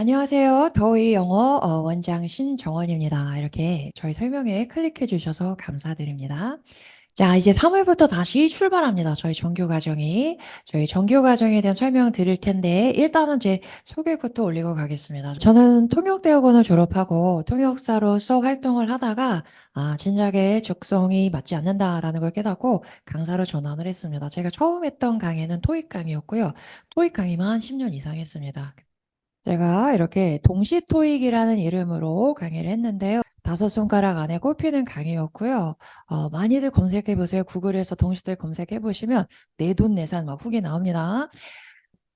안녕하세요. 더위 영어 원장 신정원입니다. 이렇게 저희 설명에 클릭해 주셔서 감사드립니다. 자, 이제 3월부터 다시 출발합니다. 저희 정규 과정에 대한 설명 드릴 텐데, 일단은 제 소개부터 올리고 가겠습니다. 저는 통역대학원을 졸업하고 통역사로서 활동을 하다가, 진작에 적성이 맞지 않는다라는 걸 깨닫고 강사로 전환을 했습니다. 제가 처음 했던 강의는 토익 강의였고요. 토익 강의만 10년 이상 했습니다. 제가 이렇게 동시 토익이라는 이름으로 강의를 했는데요. 다섯 손가락 안에 꼽히는 강의였고요. 많이들 검색해 보세요. 구글에서 동시 토익 검색해 보시면 내돈내산 막 후기 나옵니다.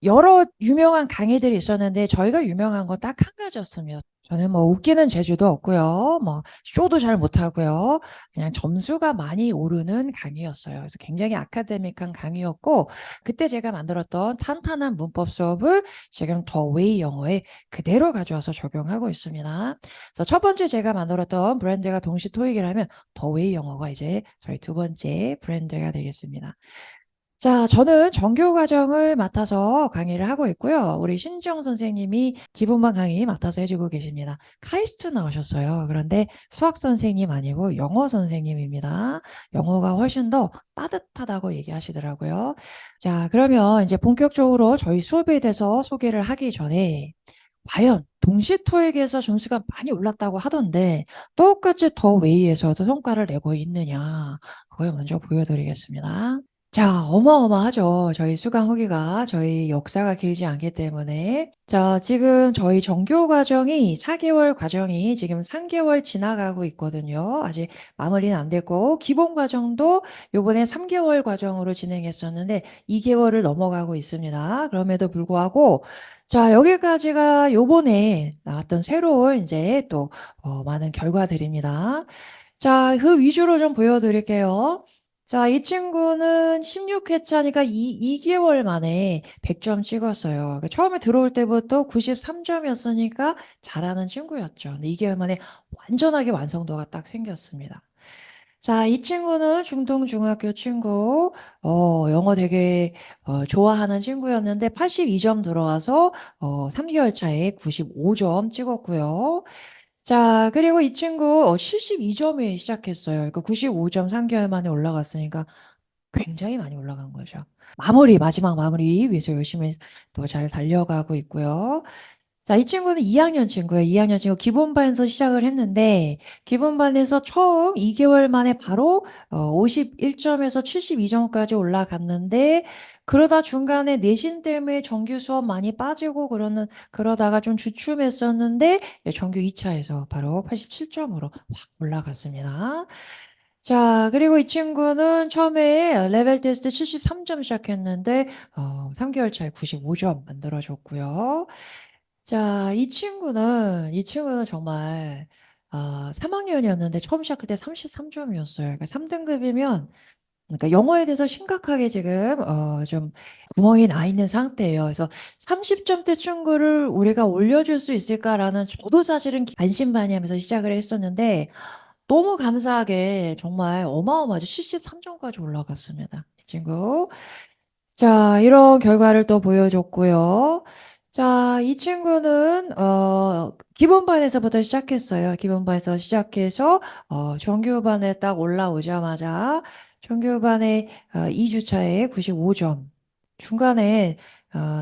여러 유명한 강의들이 있었는데 저희가 유명한 건 딱 한 가지였습니다. 저는 뭐 웃기는 재주도 없고요. 뭐 쇼도 잘 못하고요. 그냥 점수가 많이 오르는 강의였어요. 그래서 굉장히 아카데믹한 강의였고 그때 제가 만들었던 탄탄한 문법 수업을 지금 더 웨이 영어에 그대로 가져와서 적용하고 있습니다. 그래서 첫 번째 제가 만들었던 브랜드가 동시 토익이라면 더 웨이 영어가 이제 저희 두 번째 브랜드가 되겠습니다. 자, 저는 정규 과정을 맡아서 강의를 하고 있고요. 우리 신지영 선생님이 기본반 강의 맡아서 해주고 계십니다. 카이스트 나오셨어요. 그런데 수학 선생님 아니고 영어 선생님입니다. 영어가 훨씬 더 따뜻하다고 얘기하시더라고요. 자, 그러면 이제 본격적으로 저희 수업에 대해서 소개를 하기 전에 과연 동시 토익에서 점수가 많이 올랐다고 하던데 똑같이 더 웨이에서도 성과를 내고 있느냐 그걸 먼저 보여드리겠습니다. 자, 어마어마하죠. 저희 수강 후기가 저희 역사가 길지 않기 때문에. 자, 지금 저희 정규 과정이 4개월 과정이 지금 3개월 지나가고 있거든요. 아직 마무리는 안 됐고, 기본 과정도 요번에 3개월 과정으로 진행했었는데 2개월을 넘어가고 있습니다. 그럼에도 불구하고, 자, 여기까지가 요번에 나왔던 새로운 이제 또 많은 결과들입니다. 자, 그 위주로 좀 보여드릴게요. 자, 이 친구는 16회차니까 2개월 만에 100점 찍었어요. 그러니까 처음에 들어올 때부터 93점이었으니까 잘하는 친구였죠. 근데 2개월 만에 완전하게 완성도가 딱 생겼습니다. 자, 이 친구는 중등중학교 친구, 영어 되게 좋아하는 친구였는데 82점 들어와서 3개월 차에 95점 찍었고요. 자, 그리고 이 친구 72점에 시작했어요. 그러니까 95점 3개월 만에 올라갔으니까 굉장히 많이 올라간 거죠. 마지막 마무리 위해서 열심히 또 잘 달려가고 있고요. 자, 이 친구는 2학년 친구예요. 2학년 친구 기본반에서 시작을 했는데 기본반에서 처음 2개월 만에 바로 51점에서 72점까지 올라갔는데 그러다 중간에 내신 때문에 정규 수업 많이 빠지고 그러다가 좀 주춤했었는데 정규 2차에서 바로 87점으로 확 올라갔습니다. 자, 그리고 이 친구는 처음에 레벨 테스트 73점 시작했는데 3개월 차에 95점 만들어줬고요. 자, 이 친구는 정말 3학년이었는데 처음 시작할 때 33점이었어요. 그러니까 3등급이면 그러니까 영어에 대해서 심각하게 지금 좀 구멍이 나 있는 상태예요. 그래서 30점대 친구를 우리가 올려줄 수 있을까라는 저도 사실은 반신반의하면서 시작을 했었는데 너무 감사하게 정말 어마어마하죠. 73점까지 올라갔습니다. 이 친구. 자, 이런 결과를 또 보여줬고요. 자, 이 친구는 기본반에서부터 시작했어요. 기본반에서 시작해서 정규반에 딱 올라오자마자 정규반에 2주차에 95점. 중간에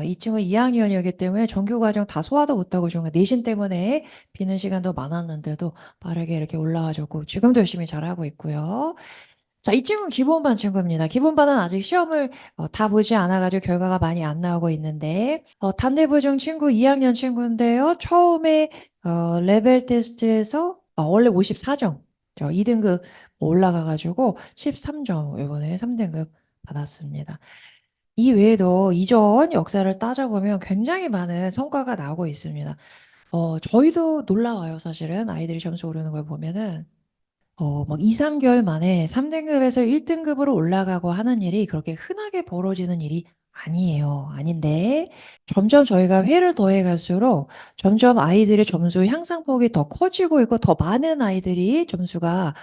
이 친구 2학년이었기 때문에 정규 과정 다 소화도 못하고 중간 내신 때문에 비는 시간도 많았는데도 빠르게 이렇게 올라와줬고 지금도 열심히 잘하고 있고요. 자, 이 친구는 기본반 친구입니다. 기본반은 아직 시험을 다 보지 않아가지고 결과가 많이 안 나오고 있는데, 단대부중 친구 2학년 친구인데요. 처음에 레벨 테스트에서 원래 54점, 2등급 올라가가지고 13점 이번에 3등급 받았습니다. 이 외에도 이전 역사를 따져보면 굉장히 많은 성과가 나오고 있습니다. 저희도 놀라워요, 사실은. 아이들이 점수 오르는 걸 보면은. 막 2, 3개월 만에 3등급에서 1등급으로 올라가고 하는 일이 그렇게 흔하게 벌어지는 일이 아니에요. 아닌데, 점점 저희가 회를 더해 갈수록 점점 아이들의 점수 향상폭이 더 커지고 있고 더 많은 아이들이 점수가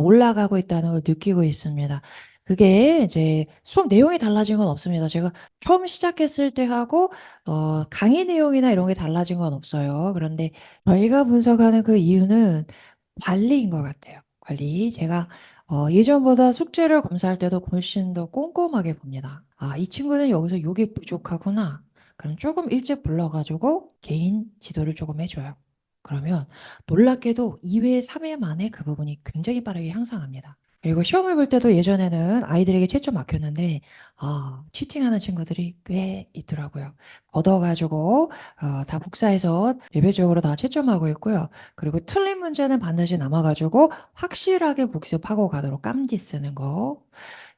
올라가고 있다는 걸 느끼고 있습니다. 그게 이제 수업 내용이 달라진 건 없습니다. 제가 처음 시작했을 때 하고 강의 내용이나 이런 게 달라진 건 없어요. 그런데 저희가 분석하는 그 이유는 관리인 것 같아요. 관리. 제가 예전보다 숙제를 검사할 때도 훨씬 더 꼼꼼하게 봅니다. 아, 이 친구는 여기서 요게 부족하구나. 그럼 조금 일찍 불러가지고 개인 지도를 조금 해줘요. 그러면 놀랍게도 2회, 3회 만에 그 부분이 굉장히 빠르게 향상합니다. 그리고 시험을 볼 때도 예전에는 아이들에게 채점 막혔는데, 치팅하는 친구들이 꽤 있더라고요. 걷어가지고, 다 복사해서 예배적으로 다 채점하고 있고요. 그리고 틀린 문제는 반드시 남아가지고, 확실하게 복습하고 가도록 깜지 쓰는 거.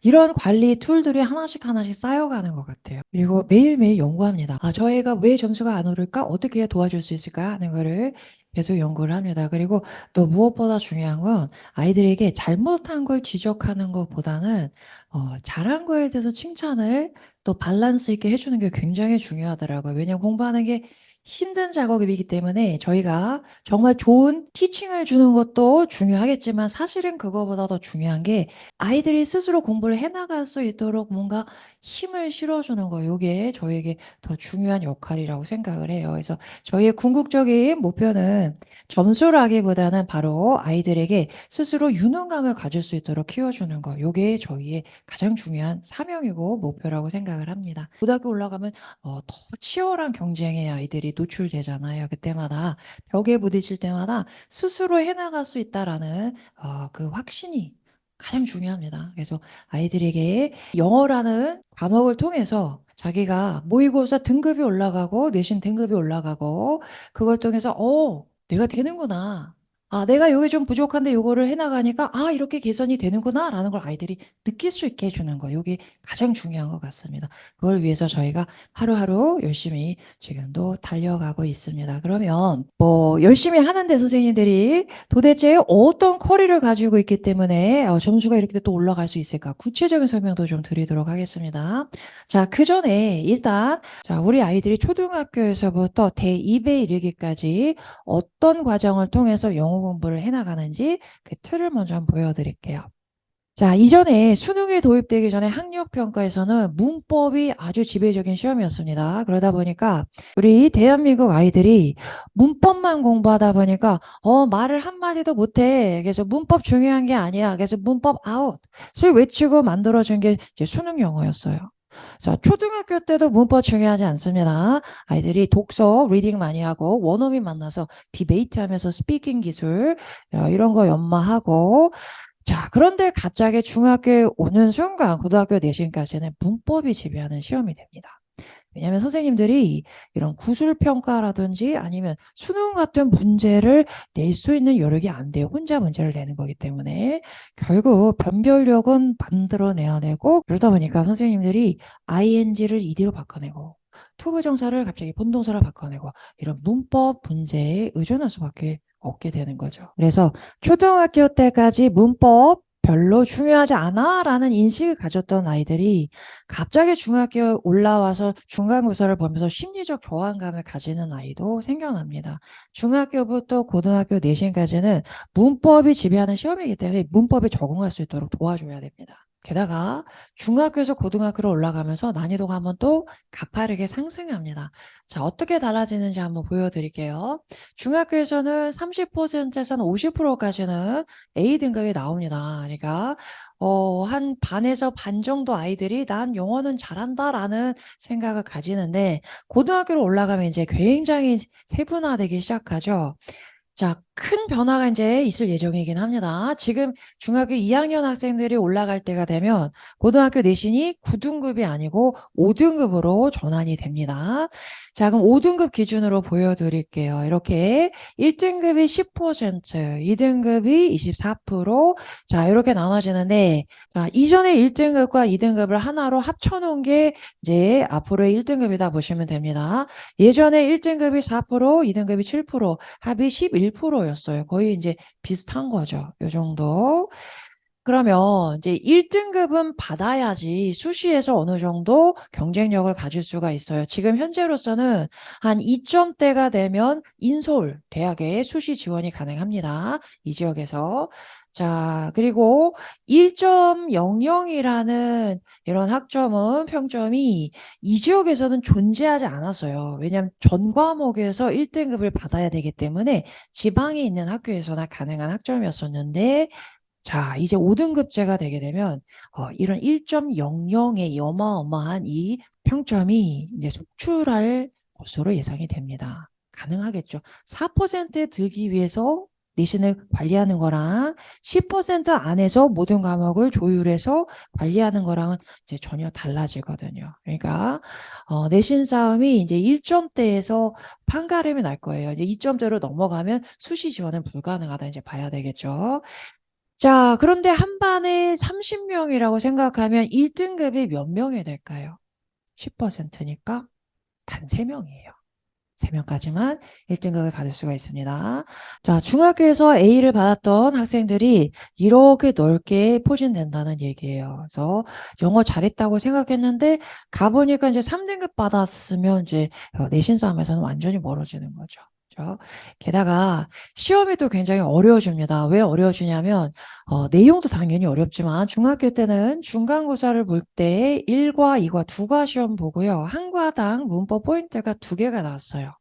이런 관리 툴들이 하나씩 하나씩 쌓여가는 것 같아요. 그리고 매일매일 연구합니다. 저희가 왜 점수가 안 오를까? 어떻게 해야 도와줄 수 있을까? 하는 거를 계속 연구를 합니다. 그리고 또 무엇보다 중요한 건 아이들에게 잘못한 걸 지적하는 것보다는 잘한 거에 대해서 칭찬을 또 밸런스 있게 해주는 게 굉장히 중요하더라고요. 왜냐면 공부하는 게 힘든 작업이기 때문에 저희가 정말 좋은 티칭을 주는 것도 중요하겠지만 사실은 그거보다 더 중요한 게 아이들이 스스로 공부를 해나갈 수 있도록 뭔가 힘을 실어주는 거, 이게 저에게 더 중요한 역할이라고 생각을 해요. 그래서 저희의 궁극적인 목표는 점수라기보다는 바로 아이들에게 스스로 유능감을 가질 수 있도록 키워주는 거, 이게 저희의 가장 중요한 사명이고 목표라고 생각을 합니다. 고등학교 올라가면 더 치열한 경쟁에 아이들이 노출되잖아요. 그때마다 벽에 부딪힐 때마다 스스로 해나갈 수 있다라는 그 확신이 가장 중요합니다. 그래서 아이들에게 영어라는 과목을 통해서 자기가 모의고사 등급이 올라가고 내신 등급이 올라가고 그걸 통해서 내가 되는구나. 내가 여기 좀 부족한데 요거를 해나가니까 이렇게 개선이 되는구나 라는 걸 아이들이 느낄 수 있게 해주는 거. 이게 가장 중요한 것 같습니다. 그걸 위해서 저희가 하루하루 열심히 지금도 달려가고 있습니다. 그러면 뭐 열심히 하는데 선생님들이 도대체 어떤 커리를 가지고 있기 때문에 점수가 이렇게 또 올라갈 수 있을까? 구체적인 설명도 좀 드리도록 하겠습니다. 자, 그 전에 일단 자, 우리 아이들이 초등학교에서부터 대2에 이르기까지 어떤 과정을 통해서 영어 공부를 해나가는지 그 틀을 먼저 한번 보여드릴게요. 자, 이전에 수능이 도입되기 전에 학력평가에서는 문법이 아주 지배적인 시험이었습니다. 그러다 보니까 우리 대한민국 아이들이 문법만 공부하다 보니까 말을 한마디도 못해. 그래서 문법 중요한 게 아니야. 그래서 문법 아웃을 외치고 만들어준 게 이제 수능 영어였어요. 자, 초등학교 때도 문법 중요하지 않습니다. 아이들이 독서, 리딩 많이 하고 원어민 만나서 디베이트 하면서 스피킹 기술 이런 거 연마하고 자, 그런데 갑자기 중학교에 오는 순간 고등학교 내신까지는 문법이 지배하는 시험이 됩니다. 왜냐하면 선생님들이 이런 구술평가라든지 아니면 수능 같은 문제를 낼 수 있는 여력이 안 돼요. 혼자 문제를 내는 거기 때문에 결국 변별력은 만들어내야 되고 그러다 보니까 선생님들이 ing를 ed로 바꿔내고 투부정사를 갑자기 본동사로 바꿔내고 이런 문법 문제에 의존할 수밖에 없게 되는 거죠. 그래서 초등학교 때까지 문법 별로 중요하지 않아 라는 인식을 가졌던 아이들이 갑자기 중학교에 올라와서 중간고사를 보면서 심리적 저항감을 가지는 아이도 생겨납니다. 중학교부터 고등학교 내신까지는 문법이 지배하는 시험이기 때문에 문법에 적응할 수 있도록 도와줘야 됩니다. 게다가 중학교에서 고등학교로 올라가면서 난이도가 한번 또 가파르게 상승합니다. 자, 어떻게 달라지는지 한번 보여드릴게요. 중학교에서는 30%에서 50%까지는 A 등급이 나옵니다. 그러니까 한 반에서 반 정도 아이들이 난 영어는 잘한다라는 생각을 가지는데 고등학교로 올라가면 이제 굉장히 세분화되기 시작하죠. 자, 큰 변화가 이제 있을 예정이긴 합니다. 지금 중학교 2학년 학생들이 올라갈 때가 되면 고등학교 내신이 9등급이 아니고 5등급으로 전환이 됩니다. 자, 그럼 5등급 기준으로 보여드릴게요. 이렇게 1등급이 10%, 2등급이 24%, 자, 이렇게 나눠지는데, 자, 이전에 1등급과 2등급을 하나로 합쳐놓은 게 이제 앞으로의 1등급이다 보시면 됩니다. 예전에 1등급이 4%, 2등급이 7%, 합이 11%였어요. 거의 이제 비슷한 거죠. 요 정도. 그러면 이제 1등급은 받아야지 수시에서 어느 정도 경쟁력을 가질 수가 있어요. 지금 현재로서는 한 2점대가 되면 인서울 대학에 수시 지원이 가능합니다. 이 지역에서. 자, 그리고 1.00이라는 이런 학점은 평점이 이 지역에서는 존재하지 않았어요. 왜냐하면 전 과목에서 1등급을 받아야 되기 때문에 지방에 있는 학교에서나 가능한 학점이었었는데 자, 이제 5등급제가 되게 되면 이런 1.00의 어마어마한 이 평점이 이제 속출할 것으로 예상이 됩니다. 가능하겠죠. 4%에 들기 위해서 내신을 관리하는 거랑 10% 안에서 모든 과목을 조율해서 관리하는 거랑은 이제 전혀 달라지거든요. 그러니까 내신 싸움이 이제 1점대에서 판가름이 날 거예요. 이제 2점대로 넘어가면 수시 지원은 불가능하다 이제 봐야 되겠죠. 자, 그런데 한 반에 30명이라고 생각하면 1등급이 몇 명이 될까요? 10%니까 단 3명이에요. 3명까지만 1등급을 받을 수가 있습니다. 자, 중학교에서 A를 받았던 학생들이 이렇게 넓게 포진된다는 얘기예요. 그래서 영어 잘했다고 생각했는데 가보니까 이제 3등급 받았으면 이제 내신 싸움에서는 완전히 멀어지는 거죠. 그렇죠? 게다가 시험이 또 굉장히 어려워집니다. 왜 어려워지냐면 내용도 당연히 어렵지만 중학교 때는 중간고사를 볼 때 1과 2과 2과 시험 보고요. 한 과당 문법 포인트가 2개가 나왔어요.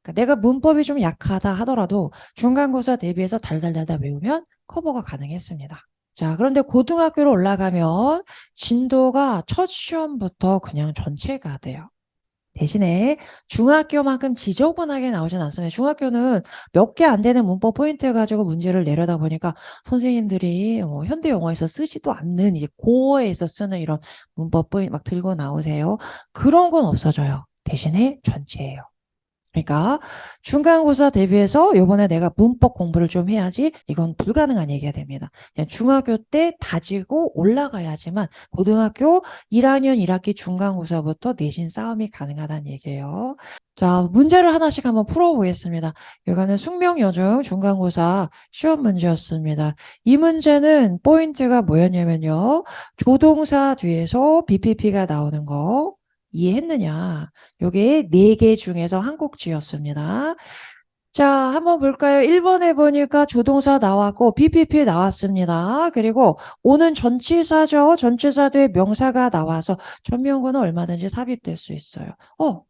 그러니까 내가 문법이 좀 약하다 하더라도 중간고사 대비해서 달달달달 외우면 커버가 가능했습니다. 자, 그런데 고등학교로 올라가면 진도가 첫 시험부터 그냥 전체가 돼요. 대신에 중학교만큼 지저분하게 나오진 않습니다. 중학교는 몇 개 안 되는 문법 포인트 가지고 문제를 내려다 보니까 선생님들이 현대 영어에서 쓰지도 않는 이제 고어에서 쓰는 이런 문법 포인트 막 들고 나오세요. 그런 건 없어져요. 대신에 전체예요. 그러니까 중간고사 대비해서 요번에 내가 문법 공부를 좀 해야지 이건 불가능한 얘기가 됩니다. 그냥 중학교 때 다지고 올라가야지만 고등학교 1학년 1학기 중간고사부터 내신 싸움이 가능하다는 얘기예요. 자, 문제를 하나씩 한번 풀어보겠습니다. 이거는 숙명여중 중간고사 시험 문제였습니다. 이 문제는 포인트가 뭐였냐면요. 조동사 뒤에서 BPP가 나오는 거 이해했느냐? 요게 4개 중에서 한 꼭지였습니다. 자, 한번 볼까요? 1번에 보니까 조동사 나왔고 BPP 나왔습니다. 그리고 오는 전치사죠. 전치사 뒤에 명사가 나와서 전명구는 얼마든지 삽입될 수 있어요.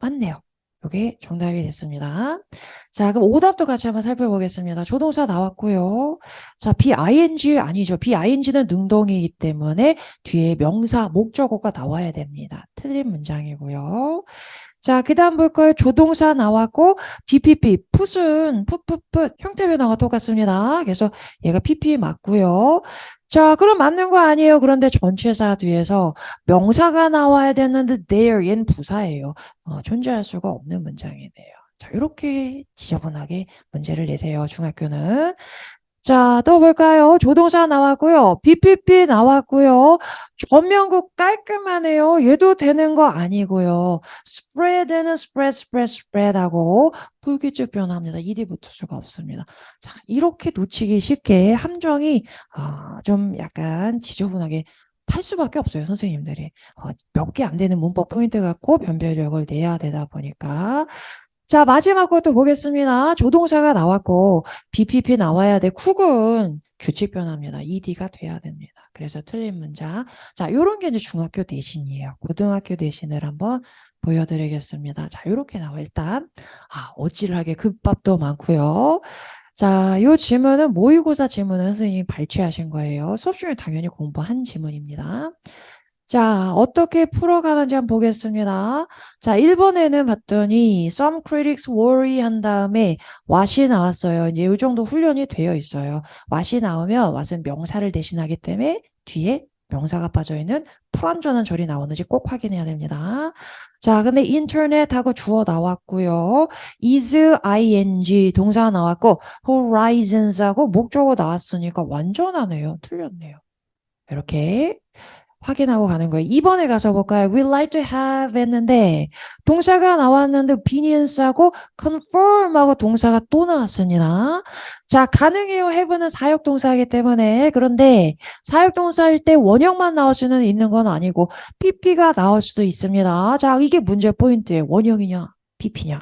맞네요. 요게 정답이 됐습니다. 자, 그럼 오답도 같이 한번 살펴보겠습니다. 조동사 나왔고요. 자, BING 아니죠. BING는 능동이기 때문에 뒤에 명사, 목적어가 나와야 됩니다. 틀린 문장이고요. 자, 그 다음 볼까요? 조동사 나왔고 BPP, 풋은 풋풋풋 형태 변화가 똑같습니다. 그래서 얘가 PP 맞고요. 자, 그럼 맞는 거 아니에요. 그런데 전치사 뒤에서 명사가 나와야 되는데 there, 얘는 부사예요. 존재할 수가 없는 문장이네요. 자, 이렇게 지저분하게 문제를 내세요. 중학교는. 자, 또 볼까요? 조동사 나왔고요. BPP 나왔고요. 전면국 깔끔하네요. 얘도 되는 거 아니고요. spread는 spread하고 불규칙 변화합니다. 일이 붙을 수가 없습니다. 자, 이렇게 놓치기 쉽게 함정이 좀 약간 지저분하게 팔 수밖에 없어요. 선생님들이. 몇 개 안 되는 문법 포인트 갖고 변별력을 내야 되다 보니까 자, 마지막 것도 보겠습니다. 조동사가 나왔고 BPP 나와야 돼. 쿡은 규칙 변화입니다. ED가 돼야 됩니다. 그래서 틀린 문장. 자, 요런 게 이제 중학교 내신이에요. 고등학교 내신을 한번 보여드리겠습니다. 자, 요렇게 나와. 일단 어질하게 급밥도 많고요. 자, 요 질문은 모의고사 질문을 선생님이 발췌하신 거예요. 수업 중에 당연히 공부한 질문입니다. 자, 어떻게 풀어가는지 한번 보겠습니다. 자, 1번에는 봤더니 some critics worry 한 다음에 what이 나왔어요. 이제 이 정도 훈련이 되어 있어요. what이 나오면 what은 명사를 대신하기 때문에 뒤에 명사가 빠져있는 풀안전한 절이 나오는지 꼭 확인해야 됩니다. 자, 근데 인터넷하고 주어 나왔고요. is ing 동사 나왔고 horizons하고 목적어 나왔으니까 완전하네요. 틀렸네요. 이렇게 확인하고 가는 거예요. 2번에 가서 볼까요? We'd like to have 했는데 동사가 나왔는데 opinions하고 confirm하고 동사가 또 나왔습니다. 자, 가능해요. have는 사역동사이기 때문에 그런데 사역동사일 때 원형만 나올 수는 있는 건 아니고 PP가 나올 수도 있습니다. 자, 이게 문제 포인트예요. 원형이냐, PP냐.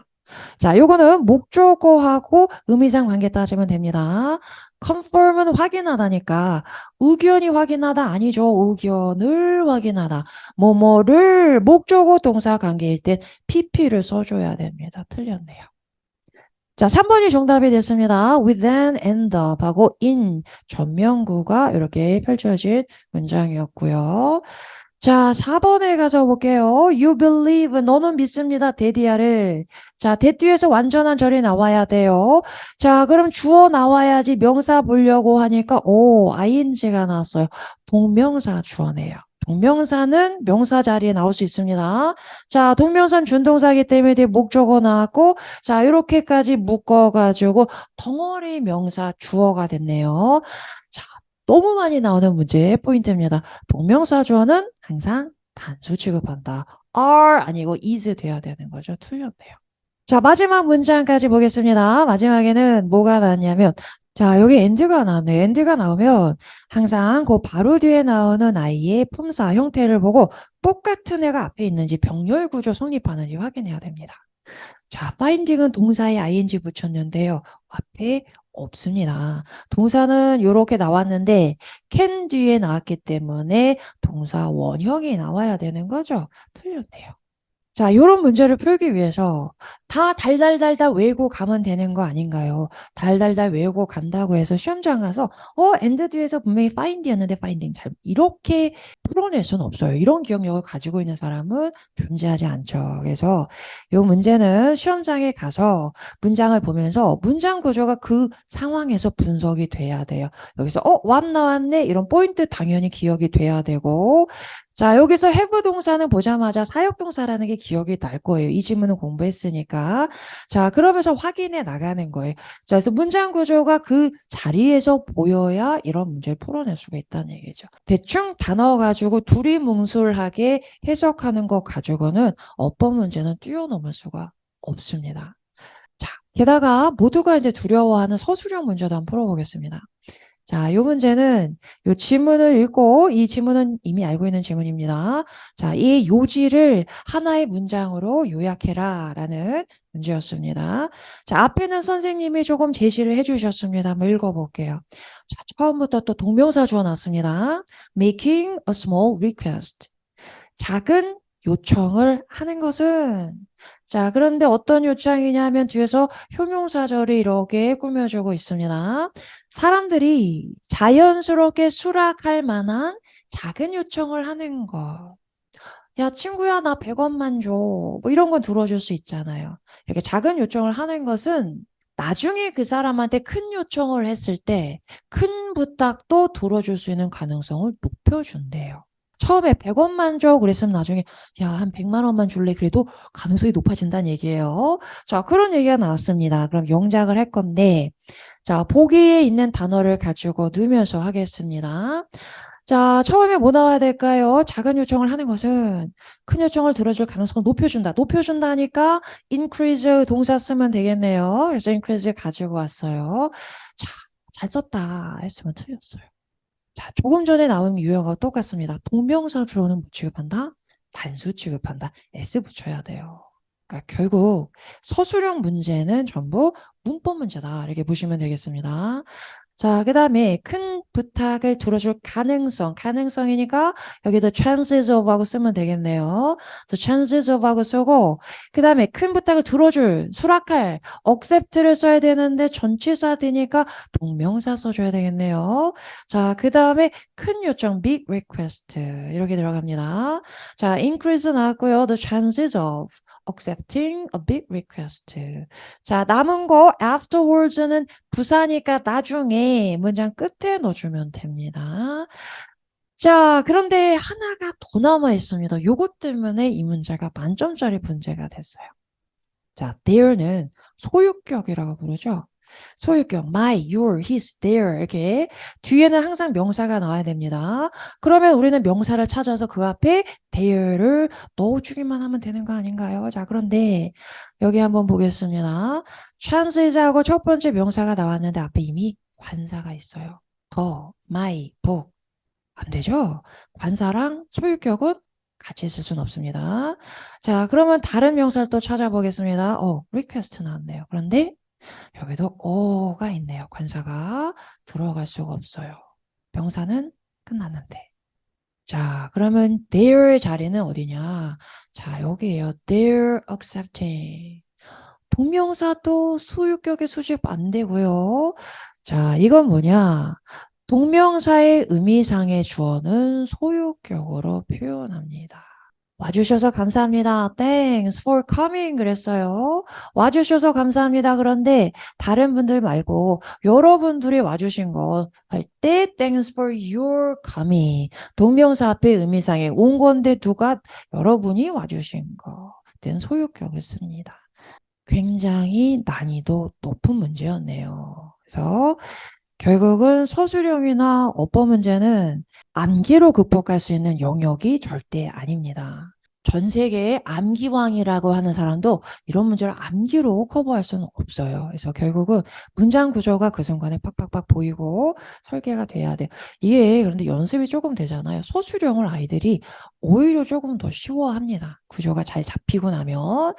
자, 요거는 목적어하고 의미상 관계 따지면 됩니다. confirm은 확인하다니까 의견이 확인하다 아니죠. 의견을 확인하다. 뭐뭐를 목적어 동사 관계일 땐 PP를 써줘야 됩니다. 틀렸네요. 자, 3번이 정답이 됐습니다. with an end up 하고 in 전면구가 이렇게 펼쳐진 문장이었고요. 자, 4번에 가서 볼게요. You believe, 너는 믿습니다. 데디아를. 자, 대 뒤에서 완전한 절이 나와야 돼요. 자, 그럼 주어 나와야지 명사 보려고 하니까, ing가 나왔어요. 동명사 주어네요. 동명사는 명사 자리에 나올 수 있습니다. 자, 동명사는 준동사이기 때문에 뒤에 목적어 나왔고, 자, 이렇게까지 묶어가지고 덩어리 명사 주어가 됐네요. 자, 너무 많이 나오는 문제 포인트입니다. 동명사 주어는 항상 단수 취급한다. are 아니고 is 돼야 되는 거죠. 틀렸네요. 자, 마지막 문장까지 보겠습니다. 마지막에는 뭐가 나왔냐면, 자, 여기 end가 나왔네요. end가 나오면 항상 그 바로 뒤에 나오는 아이의 품사 형태를 보고 똑같은 애가 앞에 있는지 병렬 구조 성립하는지 확인해야 됩니다. 자, finding은 동사에 ing 붙였는데요. 앞에 없습니다. 동사는 이렇게 나왔는데 can 뒤에 나왔기 때문에 동사 원형이 나와야 되는 거죠. 틀렸네요. 자, 이런 문제를 풀기 위해서 다 달달달달 외우고 가면 되는 거 아닌가요? 달달달 외우고 간다고 해서 시험장 가서 and 뒤에서 분명히 find였는데 finding 잘 이렇게 풀어낼 수는 없어요. 이런 기억력을 가지고 있는 사람은 존재하지 않죠. 그래서 이 문제는 시험장에 가서 문장을 보면서 문장 구조가 그 상황에서 분석이 돼야 돼요. 여기서 what 나왔네 이런 포인트 당연히 기억이 돼야 되고 자, 여기서 have 동사는 보자마자 사역동사라는 게 기억이 날 거예요. 이 지문은 공부했으니까. 자, 그러면서 확인해 나가는 거예요. 자, 그래서 문장 구조가 그 자리에서 보여야 이런 문제를 풀어낼 수가 있다는 얘기죠. 대충 단어 가지고 두리뭉술하게 해석하는 것 가지고는 어법 문제는 뛰어넘을 수가 없습니다. 자, 게다가 모두가 이제 두려워하는 서술형 문제도 한번 풀어보겠습니다. 자, 이 문제는 이 지문을 읽고 이 지문은 이미 알고 있는 지문입니다. 자, 이 요지를 하나의 문장으로 요약해라 라는 문제였습니다. 자, 앞에는 선생님이 조금 제시를 해주셨습니다. 한번 읽어볼게요. 자, 처음부터 또 동명사 주어 놨습니다. Making a small request. 작은 요청을 하는 것은 자, 그런데 어떤 요청이냐면 뒤에서 형용사절이 이렇게 꾸며주고 있습니다. 사람들이 자연스럽게 수락할 만한 작은 요청을 하는 것. 야, 친구야, 나 100원만 줘. 뭐 이런 건 들어줄 수 있잖아요. 이렇게 작은 요청을 하는 것은 나중에 그 사람한테 큰 요청을 했을 때 큰 부탁도 들어줄 수 있는 가능성을 높여준대요. 처음에 100원만 줘 그랬으면 나중에 야, 한 100만 원만 줄래? 그래도 가능성이 높아진다는 얘기예요. 자, 그런 얘기가 나왔습니다. 그럼 영작을 할 건데 자, 보기에 있는 단어를 가지고 넣으면서 하겠습니다. 자, 처음에 뭐 나와야 될까요? 작은 요청을 하는 것은 큰 요청을 들어줄 가능성을 높여준다. 높여준다니까 increase 동사 쓰면 되겠네요. 그래서 increase 가지고 왔어요. 자, 잘 썼다 했으면 틀렸어요. 자, 조금 전에 나온 유형과 똑같습니다. 동명사 주어는 뭐 취급한다? 단수 취급한다. S 붙여야 돼요. 그러니까 결국 서술형 문제는 전부 문법 문제다. 이렇게 보시면 되겠습니다. 자, 그 다음에 큰 부탁을 들어줄 가능성, 가능성이니까 여기 the chances of 하고 쓰면 되겠네요. the chances of 하고 쓰고 그 다음에 큰 부탁을 들어줄, 수락할, accept를 써야 되는데 전치사 되니까 동명사 써줘야 되겠네요. 자, 그 다음에 큰 요청, big request 이렇게 들어갑니다. 자, increase 나왔고요. the chances of accepting a big request. 자, 남은 거 afterwards는 부사니까 나중에 문장 끝에 넣어주면 됩니다. 자, 그런데 하나가 더 남아 있습니다. 요것 때문에 이 문제가 만점짜리 문제가 됐어요. 자, there는 소유격이라고 부르죠. 소유격 my, your, his, their 이렇게 뒤에는 항상 명사가 나와야 됩니다. 그러면 우리는 명사를 찾아서 그 앞에 their를 넣어주기만 하면 되는 거 아닌가요? 자, 그런데 여기 한번 보겠습니다. translate하고 첫 번째 명사가 나왔는데 앞에 이미 관사가 있어요. my, book. 안 되죠? 관사랑 소유격은 같이 쓸 수는 없습니다. 자, 그러면 다른 명사를 또 찾아보겠습니다. request 나왔네요. 그런데 여기도 어가 있네요. 관사가 들어갈 수가 없어요. 명사는 끝났는데. 자, 그러면 their 자리는 어디냐? 자, 여기에요. their accepting. 동명사도 소유격의 수집 안 되고요. 자, 이건 뭐냐? 동명사의 의미상의 주어는 소유격으로 표현합니다. 와주셔서 감사합니다. Thanks for coming 그랬어요. 와주셔서 감사합니다. 그런데 다른 분들 말고 여러분들이 와주신 거 할 때 Thanks for your coming. 동명사 앞에 의미상에 온 건데 누가 여러분이 와주신 거. 그때는 소유격을 씁니다. 굉장히 난이도 높은 문제였네요. 그래서 결국은 서술형이나 어법 문제는 암기로 극복할 수 있는 영역이 절대 아닙니다. 전 세계의 암기왕이라고 하는 사람도 이런 문제를 암기로 커버할 수는 없어요. 그래서 결국은 문장 구조가 그 순간에 팍팍팍 보이고 설계가 돼야 돼요. 이게 그런데 연습이 조금 되잖아요. 서술형을 아이들이 오히려 조금 더 쉬워합니다. 구조가 잘 잡히고 나면.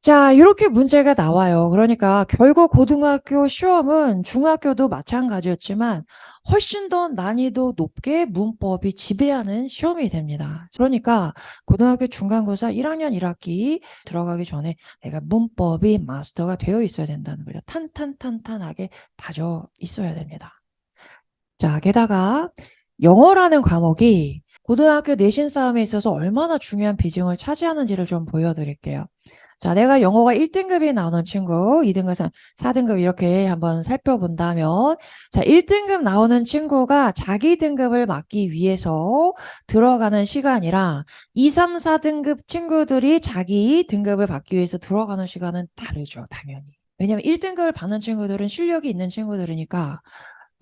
자, 이렇게 문제가 나와요. 그러니까 결국 고등학교 시험은 중학교도 마찬가지였지만 훨씬 더 난이도 높게 문법이 지배하는 시험이 됩니다. 그러니까 고등학교 중간고사 1학년 1학기 들어가기 전에 내가 문법이 마스터가 되어 있어야 된다는 거죠. 탄탄탄탄하게 다져 있어야 됩니다. 자, 게다가 영어라는 과목이 고등학교 내신 싸움에 있어서 얼마나 중요한 비중을 차지하는지를 좀 보여드릴게요. 자, 내가 영어가 1등급이 나오는 친구, 2등급, 4등급 이렇게 한번 살펴본다면, 자, 1등급 나오는 친구가 자기 등급을 맞기 위해서 들어가는 시간이랑 2, 3, 4등급 친구들이 자기 등급을 받기 위해서 들어가는 시간은 다르죠, 당연히. 왜냐면 1등급을 받는 친구들은 실력이 있는 친구들이니까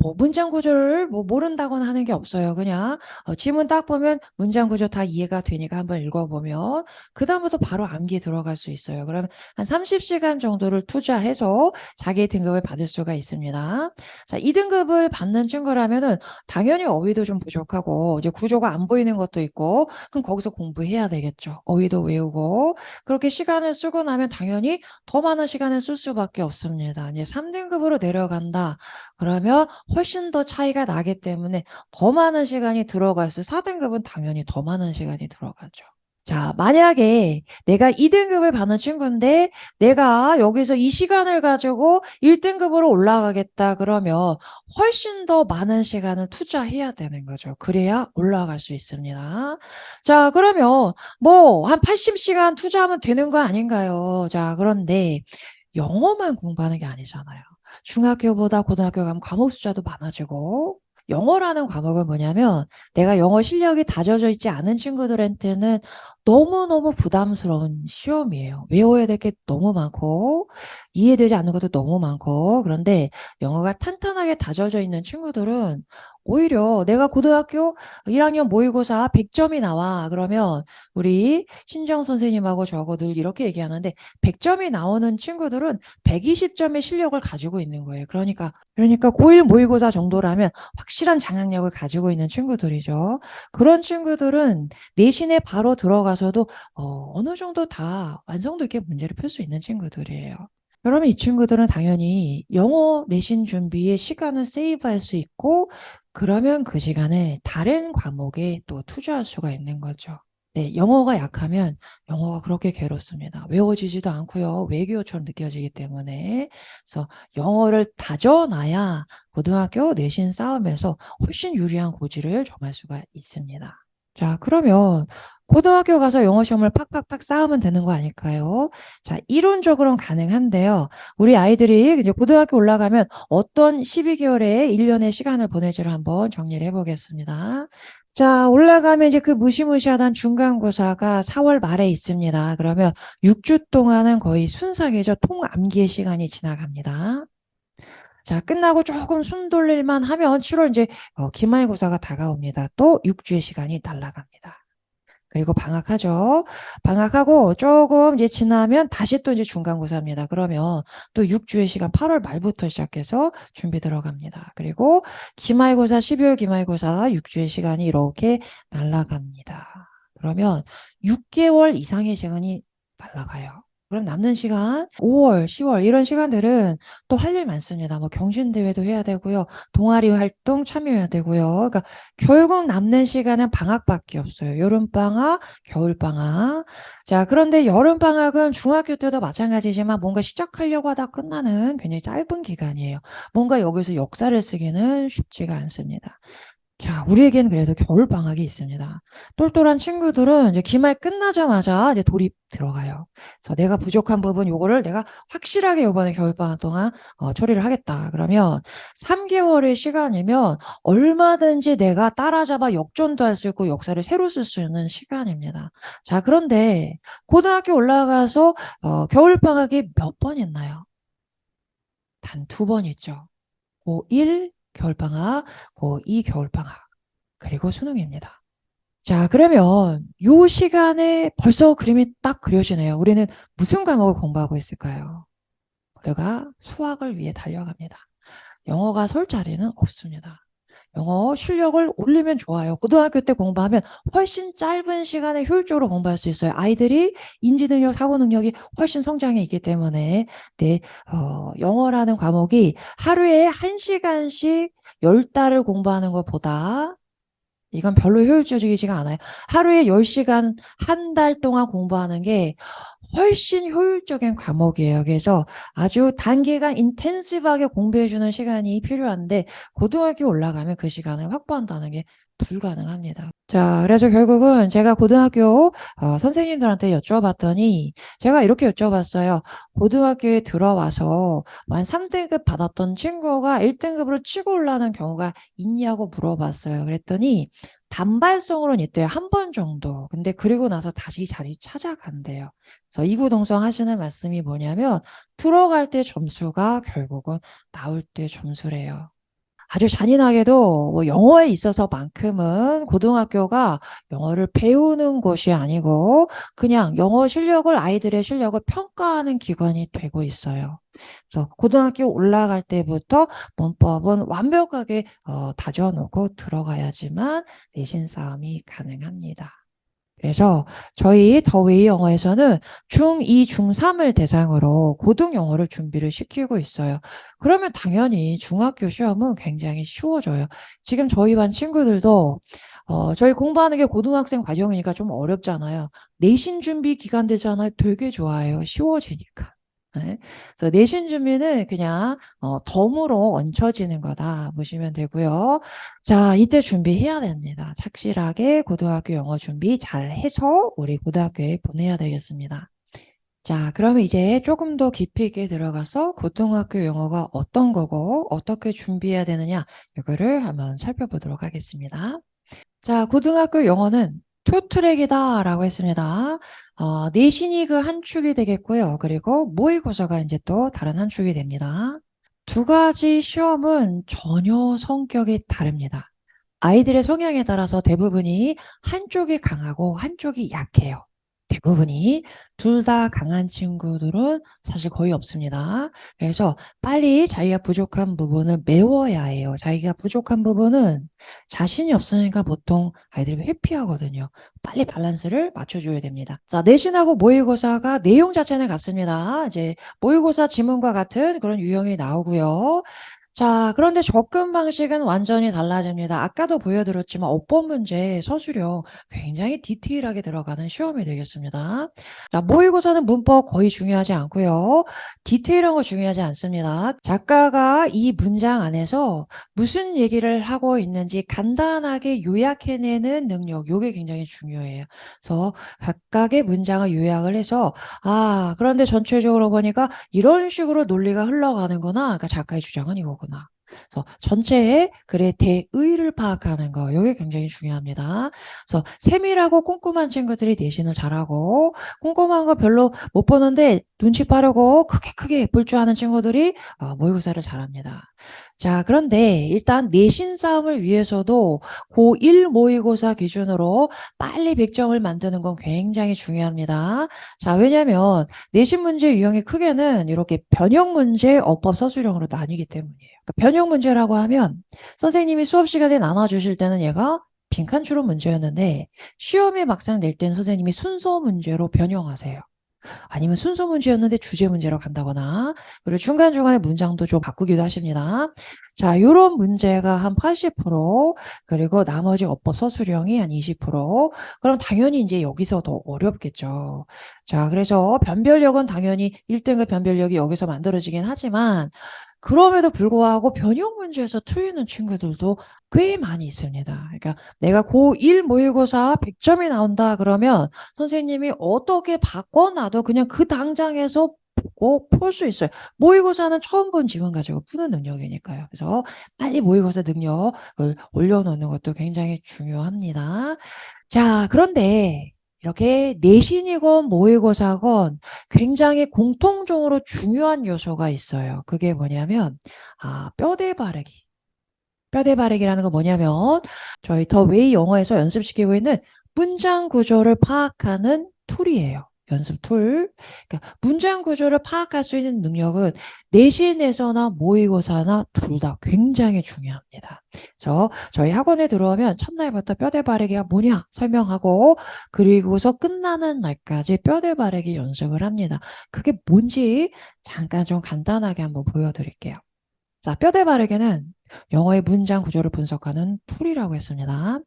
뭐 문장 구조를 뭐 모른다거나 하는 게 없어요. 그냥 지문 딱 보면 문장 구조 다 이해가 되니까 한번 읽어보면 그 다음부터 바로 암기 들어갈 수 있어요. 그러면 한 30시간 정도를 투자해서 자기 등급을 받을 수가 있습니다. 자, 2등급을 받는 친구라면은 당연히 어휘도 좀 부족하고 이제 구조가 안 보이는 것도 있고 그럼 거기서 공부해야 되겠죠. 어휘도 외우고 그렇게 시간을 쓰고 나면 당연히 더 많은 시간을 쓸 수밖에 없습니다. 이제 3등급으로 내려간다. 그러면 훨씬 더 차이가 나기 때문에 더 많은 시간이 들어갈 4등급은 당연히 더 많은 시간이 들어가죠. 자, 만약에 내가 2등급을 받는 친구인데 내가 여기서 이 시간을 가지고 1등급으로 올라가겠다 그러면 훨씬 더 많은 시간을 투자해야 되는 거죠. 그래야 올라갈 수 있습니다. 자, 그러면 뭐 한 80시간 투자하면 되는 거 아닌가요? 자, 그런데 영어만 공부하는 게 아니잖아요. 중학교보다 고등학교 가면 과목 숫자도 많아지고 영어라는 과목은 뭐냐면 내가 영어 실력이 다져져 있지 않은 친구들한테는 너무너무 부담스러운 시험이에요. 외워야 될 게 너무 많고 이해되지 않는 것도 너무 많고 그런데 영어가 탄탄하게 다져져 있는 친구들은 오히려 내가 고등학교 1학년 모의고사 100점이 나와 그러면 우리 신정 선생님하고 저하고 늘 이렇게 얘기하는데 100점이 나오는 친구들은 120점의 실력을 가지고 있는 거예요. 그러니까 고1 모의고사 정도라면 확실한 장악력을 가지고 있는 친구들이죠. 그런 친구들은 내신에 바로 들어가서도 어느 정도 다 완성도 있게 문제를 풀 수 있는 친구들이에요. 그러면 이 친구들은 당연히 영어 내신 준비에 시간을 세이브할 수 있고 그러면 그 시간을 다른 과목에 또 투자할 수가 있는 거죠. 네, 영어가 약하면 영어가 그렇게 괴롭습니다. 외워지지도 않고요. 외교처럼 느껴지기 때문에. 그래서 영어를 다져놔야 고등학교 내신 싸움에서 훨씬 유리한 고지를 점할 수가 있습니다. 자, 그러면 고등학교 가서 영어 시험을 팍팍팍 쌓으면 되는 거 아닐까요? 자, 이론적으로는 가능한데요. 우리 아이들이 이제 고등학교 올라가면 어떤 12개월의 1년의 시간을 보내지를 한번 정리를 해보겠습니다. 자, 올라가면 이제 그 무시무시하던 중간고사가 4월 말에 있습니다. 그러면 6주 동안은 거의 순삭이죠. 통암기의 시간이 지나갑니다. 자, 끝나고 조금 숨 돌릴만 하면 7월 이제 기말고사가 다가옵니다. 또 6주의 시간이 날아갑니다. 그리고 방학하죠. 방학하고 조금 이제 지나면 다시 또 이제 중간고사입니다. 그러면 또 6주의 시간 8월 말부터 시작해서 준비 들어갑니다. 그리고 기말고사, 12월 기말고사 6주의 시간이 이렇게 날아갑니다. 그러면 6개월 이상의 시간이 날아가요. 그럼 남는 시간 5월, 10월 이런 시간들은 또 할 일 많습니다. 뭐 경신대회도 해야 되고요. 동아리 활동 참여해야 되고요. 그러니까 결국 남는 시간은 방학밖에 없어요. 여름방학, 겨울방학. 자, 그런데 여름방학은 중학교 때도 마찬가지지만 뭔가 시작하려고 하다 끝나는 굉장히 짧은 기간이에요. 뭔가 여기서 역사를 쓰기는 쉽지가 않습니다. 자, 우리에게는 그래도 겨울방학이 있습니다. 똘똘한 친구들은 이제 기말 끝나자마자 이제 돌입 들어가요. 그래서 내가 부족한 부분 요거를 내가 확실하게 요번에 겨울방학 동안 처리를 하겠다. 그러면 3개월의 시간이면 얼마든지 내가 따라잡아 역전도 할 수 있고 역사를 새로 쓸 수 있는 시간입니다. 자, 그런데 고등학교 올라가서 겨울방학이 몇 번 있나요? 단 2번 있죠. 고1 겨울방학, 고2 겨울방학, 그리고 수능입니다. 자, 그러면 요 시간에 벌써 그림이 딱 그려지네요. 우리는 무슨 과목을 공부하고 있을까요? 우리가 수학을 위해 달려갑니다. 영어가 설 자리는 없습니다. 영어 실력을 올리면 좋아요. 고등학교 때 공부하면 훨씬 짧은 시간에 효율적으로 공부할 수 있어요. 아이들이 인지능력, 사고능력이 훨씬 성장해 있기 때문에 네, 영어라는 과목이 하루에 1시간씩 10달을 공부하는 것보다 이건 별로 효율적이지가 않아요. 하루에 10시간 한 달 동안 공부하는 게 훨씬 효율적인 과목이에요. 그래서 아주 단기간 인텐시브하게 공부해주는 시간이 필요한데 고등학교 올라가면 그 시간을 확보한다는 게 불가능합니다. 자, 그래서 결국은 제가 고등학교 선생님들한테 여쭤봤더니 제가 이렇게 여쭤봤어요. 고등학교에 들어와서 만 3등급 받았던 친구가 1등급으로 치고 올라가는 경우가 있냐고 물어봤어요. 그랬더니 단발성으로는 있대요. 한 번 정도. 근데 그리고 나서 다시 자리 찾아간대요. 그래서 이구동성 하시는 말씀이 뭐냐면 들어갈 때 점수가 결국은 나올 때 점수래요. 아주 잔인하게도 뭐 영어에 있어서만큼은 고등학교가 영어를 배우는 곳이 아니고 그냥 영어 실력을 아이들의 실력을 평가하는 기관이 되고 있어요. 그래서 고등학교 올라갈 때부터 문법은 완벽하게 다져놓고 들어가야지만 내신 싸움이 가능합니다. 그래서 저희 더웨이 영어에서는 중2, 중3을 대상으로 고등 영어를 준비를 시키고 있어요. 그러면 당연히 중학교 시험은 굉장히 쉬워져요. 지금 저희 반 친구들도 저희 공부하는 게 고등학생 과정이니까 좀 어렵잖아요. 내신 준비 기간 되잖아요. 되게 좋아요. 쉬워지니까. 네. 그래서 내신 준비는 그냥 덤으로 얹혀지는 거다 보시면 되고요. 자, 이때 준비해야 됩니다. 착실하게 고등학교 영어 준비 잘 해서 우리 고등학교에 보내야 되겠습니다. 자, 그러면 이제 조금 더 깊이 있게 들어가서 고등학교 영어가 어떤 거고 어떻게 준비해야 되느냐 이거를 한번 살펴보도록 하겠습니다. 자, 고등학교 영어는 투 트랙이다 라고 했습니다. 내신이 그 한 축이 되겠고요. 그리고 모의고사가 이제 또 다른 한 축이 됩니다. 두 가지 시험은 전혀 성격이 다릅니다. 아이들의 성향에 따라서 대부분이 한쪽이 강하고 한쪽이 약해요. 대부분이 둘 다 강한 친구들은 사실 거의 없습니다. 그래서 빨리 자기가 부족한 부분을 메워야 해요. 자기가 부족한 부분은 자신이 없으니까 보통 아이들이 회피하거든요. 빨리 밸런스를 맞춰줘야 됩니다. 자, 내신하고 모의고사가 내용 자체는 같습니다. 이제 모의고사 지문과 같은 그런 유형이 나오고요. 자, 그런데 접근 방식은 완전히 달라집니다. 아까도 보여드렸지만 어법 문제, 서술형 굉장히 디테일하게 들어가는 시험이 되겠습니다. 자, 모의고사는 문법 거의 중요하지 않고요. 디테일한 거 중요하지 않습니다. 작가가 이 문장 안에서 무슨 얘기를 하고 있는지 간단하게 요약해내는 능력, 요게 굉장히 중요해요. 그래서 각각의 문장을 요약을 해서 그런데 전체적으로 보니까 이런 식으로 논리가 흘러가는구나. 그러니까 작가의 주장은 이거구나. 그래서 전체의 글의 대의를 파악하는 거, 이게 굉장히 중요합니다. 그래서 세밀하고 꼼꼼한 친구들이 내신을 잘하고, 꼼꼼한 거 별로 못 보는데 눈치 빠르고 크게 볼 줄 아는 친구들이 모의고사를 잘합니다. 자, 그런데 일단 내신 싸움을 위해서도 고1 모의고사 기준으로 빨리 100점을 만드는 건 굉장히 중요합니다. 자, 왜냐면 내신 문제 유형이 크게는 이렇게 변형 문제, 어법, 서술형으로 나뉘기 때문이에요. 그러니까 변형 문제라고 하면 선생님이 수업 시간에 나눠주실 때는 얘가 빈칸 추론 문제였는데 시험에 막상 낼 때는 선생님이 순서 문제로 변형하세요. 아니면 순서 문제였는데 주제 문제로 간다거나 그리고 중간중간에 문장도 좀 바꾸기도 하십니다. 자, 요런 문제가 한 80% 그리고 나머지 어법 서술형이 한 20% 그럼 당연히 이제 여기서 더 어렵겠죠. 자, 그래서 변별력은 당연히 1등급 변별력이 여기서 만들어지긴 하지만 그럼에도 불구하고 변형 문제에서 틀리는 친구들도 꽤 많이 있습니다. 그러니까 내가 고1 모의고사 100점이 나온다 그러면 선생님이 어떻게 바꿔놔도 그냥 그 당장에서 보고 풀 수 있어요. 모의고사는 처음 본 지문 가지고 푸는 능력이니까요. 그래서 빨리 모의고사 능력을 올려놓는 것도 굉장히 중요합니다. 자, 그런데 이렇게 내신이건 모의고사건 굉장히 공통적으로 중요한 요소가 있어요. 그게 뭐냐면, 뼈대 바르기. 뼈대 바르기라는 건 뭐냐면, 저희 더 웨이 영어에서 연습시키고 있는 문장 구조를 파악하는 툴이에요. 연습 툴. 그러니까 문장 구조를 파악할 수 있는 능력은 내신에서나 모의고사나 둘 다 굉장히 중요합니다. 그래서 저희 학원에 들어오면 첫날부터 뼈대 바르기가 뭐냐 설명하고 그리고서 끝나는 날까지 뼈대 바르기 연습을 합니다. 그게 뭔지 잠깐 좀 간단하게 한번 보여드릴게요. 자, 뼈대 바르기는 영어의 문장 구조를 분석하는 툴이라고 했습니다.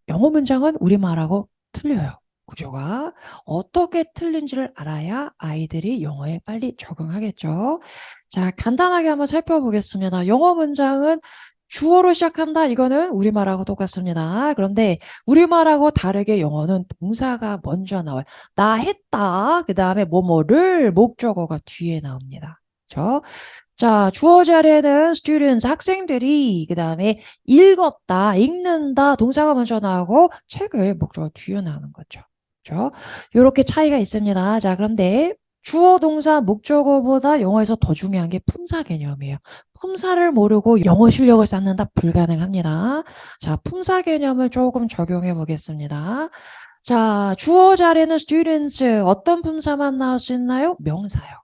영어 문장은 우리말하고 틀려요. 구조가 어떻게 틀린지를 알아야 아이들이 영어에 빨리 적응하겠죠. 자, 간단하게 한번 살펴보겠습니다. 영어 문장은 주어로 시작한다. 이거는 우리말하고 똑같습니다. 그런데 우리말하고 다르게 영어는 동사가 먼저 나와요. 나 했다. 그 다음에 뭐뭐를 목적어가 뒤에 나옵니다. 그렇죠? 자, 주어 자리에는 students, 학생들이, 그 다음에 읽었다, 읽는다, 동사가 먼저 나오고 책을 목적어 뒤에 나오는 거죠. 그죠? 요렇게 차이가 있습니다. 자, 그런데 주어, 동사, 목적어보다 영어에서 더 중요한 게 품사 개념이에요. 품사를 모르고 영어 실력을 쌓는다 불가능합니다. 자, 품사 개념을 조금 적용해 보겠습니다. 자, 주어 자리에는 students, 어떤 품사만 나올 수 있나요? 명사요.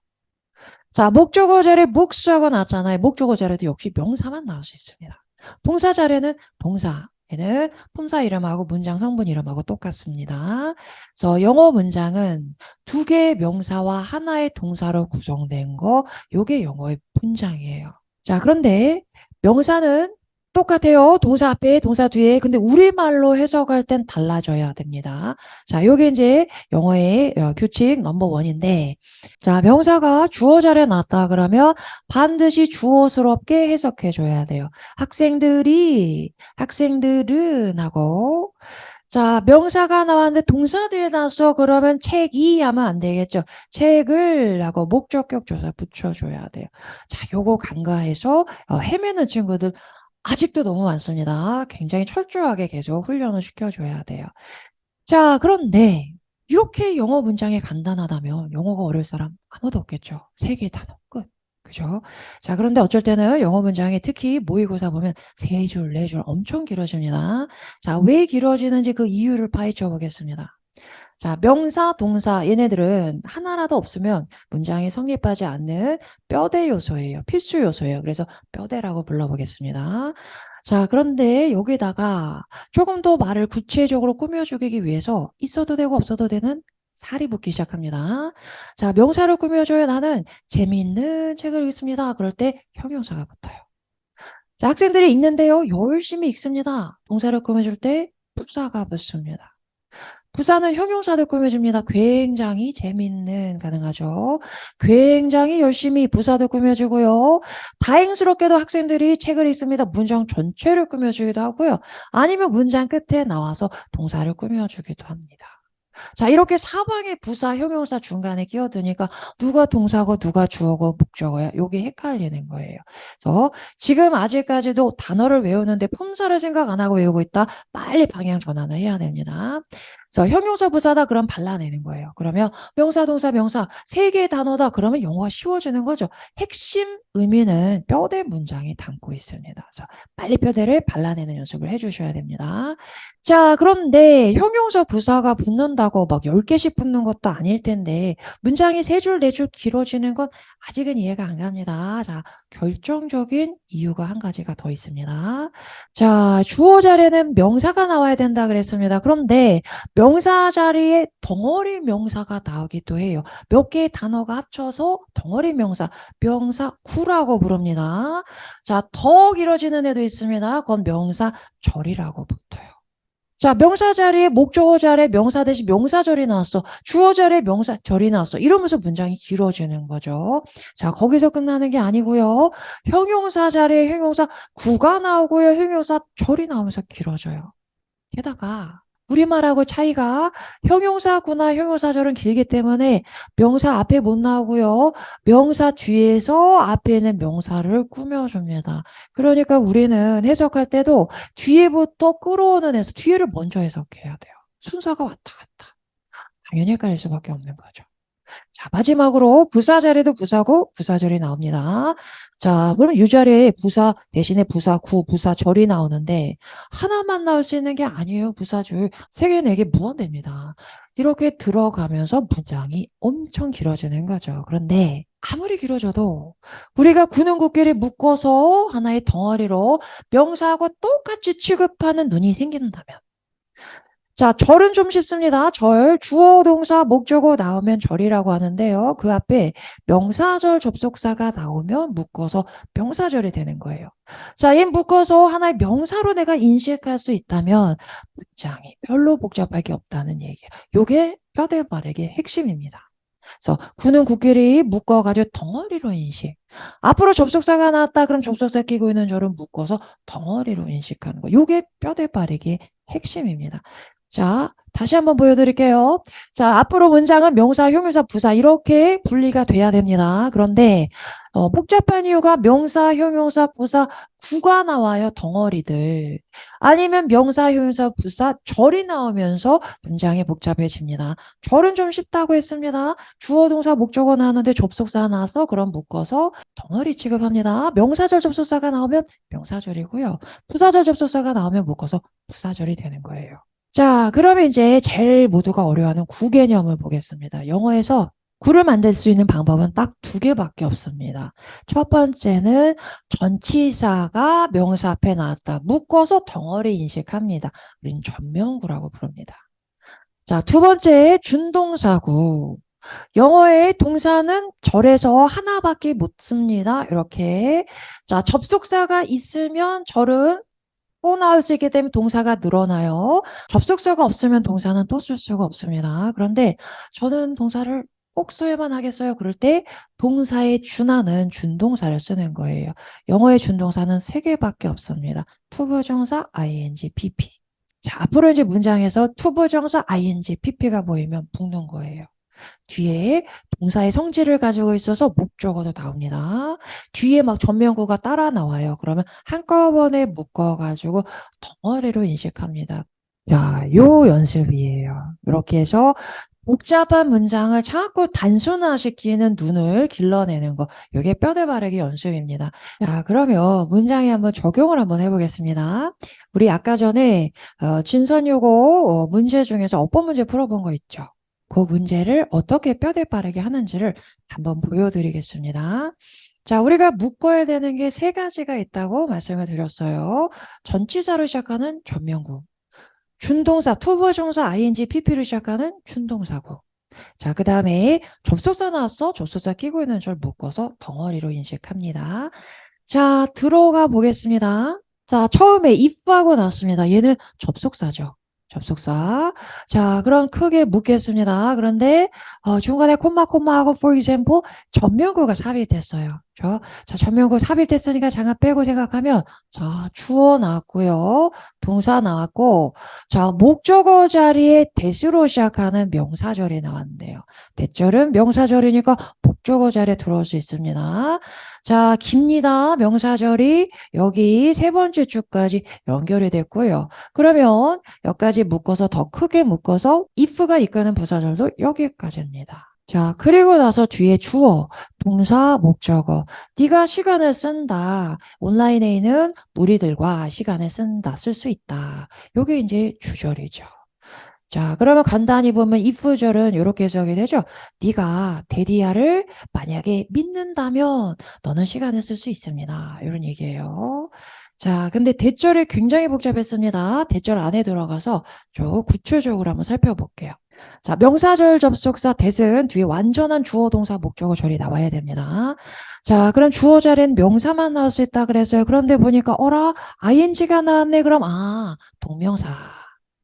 자, 목적어 자리에 books하고 나왔잖아요. 목적어 자리에도 역시 명사만 나올 수 있습니다. 동사 자리에는 동사에는 품사 이름하고 문장 성분 이름하고 똑같습니다. 그래서 영어 문장은 두 개의 명사와 하나의 동사로 구성된 거, 요게 영어의 문장이에요. 자, 그런데 명사는 똑같아요. 동사 앞에, 동사 뒤에. 근데 우리말로 해석할 땐 달라져야 됩니다. 자, 요게 이제 영어의 규칙 넘버 원인데, 자, 명사가 주어 자리에 나왔다 그러면 반드시 주어스럽게 해석해 줘야 돼요. 학생들이, 학생들은 하고, 자, 명사가 나왔는데 동사 뒤에 나왔어. 그러면 책이 하면 안 되겠죠. 책을 하고 목적격 조사 붙여줘야 돼요. 자, 요거 간과해서 헤매는 친구들 아직도 너무 많습니다. 굉장히 철저하게 계속 훈련을 시켜줘야 돼요. 자, 그런데 이렇게 영어 문장이 간단하다면 영어가 어려울 사람 아무도 없겠죠. 세 개 단어 끝. 그죠? 자, 그런데 어쩔 때는 영어 문장이 특히 모의고사 보면 세 줄, 네 줄 엄청 길어집니다. 자, 왜 길어지는지 그 이유를 파헤쳐 보겠습니다. 자, 명사, 동사 얘네들은 하나라도 없으면 문장이 성립하지 않는 뼈대 요소예요. 필수 요소예요. 그래서 뼈대라고 불러보겠습니다. 자, 그런데 여기다가 조금 더 말을 구체적으로 꾸며주기 위해서 있어도 되고 없어도 되는 살이 붙기 시작합니다. 자, 명사를 꾸며줘야 나는 재미있는 책을 읽습니다. 그럴 때 형용사가 붙어요. 자, 학생들이 읽는데요. 열심히 읽습니다. 동사를 꾸며줄 때 부사가 붙습니다. 부사는 형용사를 꾸며줍니다. 굉장히 재밌는 가능하죠. 굉장히 열심히 부사도 꾸며주고요. 다행스럽게도 학생들이 책을 읽습니다. 문장 전체를 꾸며주기도 하고요. 아니면 문장 끝에 나와서 동사를 꾸며주기도 합니다. 자, 이렇게 사방에 부사, 형용사 중간에 끼어드니까 누가 동사고 누가 주어고 목적어야. 요게 헷갈리는 거예요. 그래서 지금 아직까지도 단어를 외우는데 품사를 생각 안 하고 외우고 있다. 빨리 방향 전환을 해야 됩니다. 그래서 형용사 부사다 그럼 발라내는 거예요. 그러면 명사, 동사, 명사 세 개의 단어다 그러면 영어가 쉬워지는 거죠. 핵심 의미는 뼈대 문장이 담고 있습니다. 그래서 빨리 뼈대를 발라내는 연습을 해주셔야 됩니다. 자, 그런데 형용사 부사가 붙는다고 막 10개씩 붙는 것도 아닐 텐데 문장이 3줄, 4줄 길어지는 건 아직은 이해가 안 갑니다. 자, 결정적인 이유가 한 가지가 더 있습니다. 자, 주어 자리에는 명사가 나와야 된다 그랬습니다. 그런데 명사 자리에 덩어리 명사가 나오기도 해요. 몇 개의 단어가 합쳐서 덩어리 명사, 명사구라고 부릅니다. 자, 더 길어지는 애도 있습니다. 그건 명사절이라고 붙어요. 자, 명사 자리에 목적어 자리에 명사 대신 명사절이 나왔어. 주어 자리에 명사절이 나왔어. 이러면서 문장이 길어지는 거죠. 자, 거기서 끝나는 게 아니고요. 형용사 자리에 형용사 구가 나오고요. 형용사 절이 나오면서 길어져요. 게다가 우리말하고 차이가 형용사구나 형용사절은 길기 때문에 명사 앞에 못 나오고요. 명사 뒤에서 앞에 있는 명사를 꾸며줍니다. 그러니까 우리는 해석할 때도 뒤에부터 끌어오는 해석, 뒤에를 먼저 해석해야 돼요. 순서가 왔다 갔다. 당연히 헷갈릴 수밖에 없는 거죠. 자, 마지막으로 부사 자리도 부사고 부사절이 나옵니다. 자, 그럼 이 자리에 부사 대신에 부사구, 부사절이 나오는데 하나만 나올 수 있는 게 아니에요. 부사줄 3개, 4개 무한대입니다. 이렇게 들어가면서 문장이 엄청 길어지는 거죠. 그런데 아무리 길어져도 우리가 구는 국기를 묶어서 하나의 덩어리로 명사하고 똑같이 취급하는 눈이 생긴다면 자, 절은 좀 쉽습니다. 절, 주어, 동사, 목적어 나오면 절이라고 하는데요. 그 앞에 명사절 접속사가 나오면 묶어서 명사절이 되는 거예요. 자, 이 묶어서 하나의 명사로 내가 인식할 수 있다면 문장이 별로 복잡할 게 없다는 얘기예요. 요게 뼈대 바르기의 핵심입니다. 그래서 구는 국끼리 묶어가지고 덩어리로 인식. 앞으로 접속사가 나왔다 그럼 접속사 끼고 있는 절은 묶어서 덩어리로 인식하는 거. 요게 뼈대 바르기의 핵심입니다. 자, 다시 한번 보여드릴게요. 자, 앞으로 문장은 명사, 형용사, 부사 이렇게 분리가 돼야 됩니다. 그런데 복잡한 이유가 명사, 형용사, 부사, 구가 나와요. 덩어리들. 아니면 명사, 형용사, 부사, 절이 나오면서 문장이 복잡해집니다. 절은 좀 쉽다고 했습니다. 주어, 동사, 목적어 나왔는데 접속사 나와서 그럼 묶어서 덩어리 취급합니다. 명사절 접속사가 나오면 명사절이고요. 부사절 접속사가 나오면 묶어서 부사절이 되는 거예요. 자, 그러면 이제 제일 모두가 어려워하는 구 개념을 보겠습니다. 영어에서 구를 만들 수 있는 방법은 딱 2개밖에 없습니다. 첫 번째는 전치사가 명사 앞에 나왔다. 묶어서 덩어리 인식합니다. 우리는 전명구라고 부릅니다. 자, 두 번째 준동사구. 영어의 동사는 절에서 하나밖에 못 씁니다. 이렇게. 자, 접속사가 있으면 절은 또 나올 수 있기 때문에 동사가 늘어나요. 접속사가 없으면 동사는 또 쓸 수가 없습니다. 그런데 저는 동사를 꼭 써야만 하겠어요. 그럴 때 동사에 준하는 준동사를 쓰는 거예요. 영어의 준동사는 3개밖에 없습니다. 투부정사, ing, pp. 자, 앞으로 이제 문장에서 투부정사, ing, pp가 보이면 묶는 거예요. 뒤에 동사의 성질을 가지고 있어서 목적어도 나옵니다. 뒤에 막 전면구가 따라 나와요. 그러면 한꺼번에 묶어가지고 덩어리로 인식합니다. 자, 요 연습이에요. 이렇게 해서 복잡한 문장을 자꾸 단순화시키는 눈을 길러내는 거. 이게 뼈대 바르기 연습입니다. 자, 그러면 문장에 한번 적용을 한번 해보겠습니다. 우리 아까 전에 진선요거 문제 중에서 어법 문제 풀어본 거 있죠? 그 문제를 어떻게 뼈대 빠르게 하는지를 한번 보여드리겠습니다. 자, 우리가 묶어야 되는 게 3가지가 있다고 말씀을 드렸어요. 전치사로 시작하는 전명구, 준동사, 투부정사, ing, pp로 시작하는 준동사구. 자, 그 다음에 접속사 나왔어. 접속사 끼고 있는 절 묶어서 덩어리로 인식합니다. 자, 들어가 보겠습니다. 자, 처음에 if하고 나왔습니다. 얘는 접속사죠. 접속사. 자, 그럼 크게 묻겠습니다. 그런데 중간에 콤마하고 for example 전면구가 삽입됐어요. 자, 전면구 삽입됐으니까 잠깐 빼고 생각하면, 자, 주어 나왔고요. 동사 나왔고, 자, 목적어 자리에 대수로 시작하는 명사절이 나왔네요. 대절은 명사절이니까 목적어 자리에 들어올 수 있습니다. 자, 깁니다. 명사절이 여기 세 번째 줄까지 연결이 됐고요. 그러면 여기까지 묶어서 더 크게 묶어서 if가 이끄는 부사절도 여기까지입니다. 자, 그리고 나서 뒤에 주어, 동사, 목적어. 네가 시간을 쓴다. 온라인에 있는 무리들과 시간을 쓴다. 쓸 수 있다. 요게 이제 주절이죠. 자, 그러면 간단히 보면 if절은 이렇게 해석이 되죠. 네가 데디아를 만약에 믿는다면 너는 시간을 쓸 수 있습니다. 이런 얘기예요. 자, 근데 대절이 굉장히 복잡했습니다. 대절 안에 들어가서 쭉 구체적으로 한번 살펴볼게요. 자, 명사절 접속사 대은 뒤에 완전한 주어 동사 목적어 절이 나와야 됩니다. 자, 그럼 주어 자리엔 명사만 나올 수 있다 그랬어요. 그런데 보니까 어라 ing가 나왔네. 그럼 동명사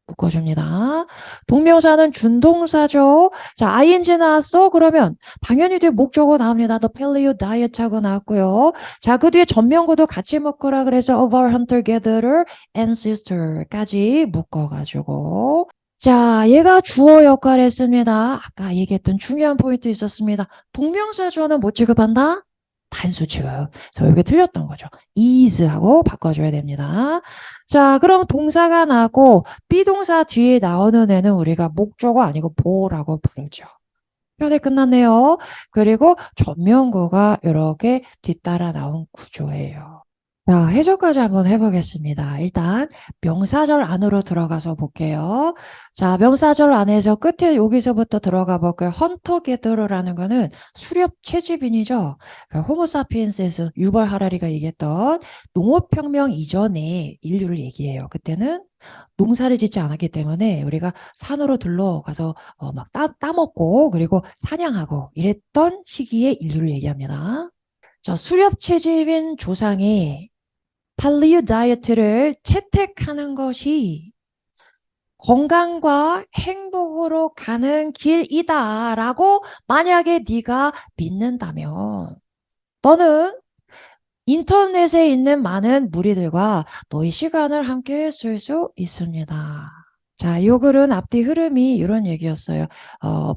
묶어줍니다. 동명사는 준동사죠. 자, ing 나왔어? 그러면 당연히 뒤에 목적어 나옵니다. The paleo diet 하고 나왔고요. 자, 그 뒤에 전명구도 같이 묶으라 그래서 of our hunter gatherer and sister까지 묶어가지고 자, 얘가 주어 역할을 했습니다. 아까 얘기했던 중요한 포인트 있었습니다. 동명사 주어는 뭐 취급한다? 단수 취급. 그래서 이게 틀렸던 거죠. is하고 바꿔줘야 됩니다. 자, 그럼 동사가 나고 비동사 뒤에 나오는 애는 우리가 목적어 아니고 보라고 부르죠. 편에 끝났네요. 그리고 전면구가 이렇게 뒤따라 나온 구조예요. 자, 해석까지 한번 해보겠습니다. 일단 명사절 안으로 들어가서 볼게요. 자, 명사절 안에서 끝에 여기서부터 들어가 볼게요. 헌터 게더러라는 거는 수렵 채집인이죠. 그러니까 호모사피엔스에서 유발 하라리가 얘기했던 농업혁명 이전의 인류를 얘기해요. 그때는 농사를 짓지 않았기 때문에 우리가 산으로 둘러가서 막 따먹고 그리고 사냥하고 이랬던 시기의 인류를 얘기합니다. 자, 수렵 채집인 조상이 팔리오 다이어트를 채택하는 것이 건강과 행복으로 가는 길이다라고 만약에 네가 믿는다면 너는 인터넷에 있는 많은 무리들과 너의 시간을 함께 쓸 수 있습니다. 자, 요 글은 앞뒤 흐름이 이런 얘기였어요.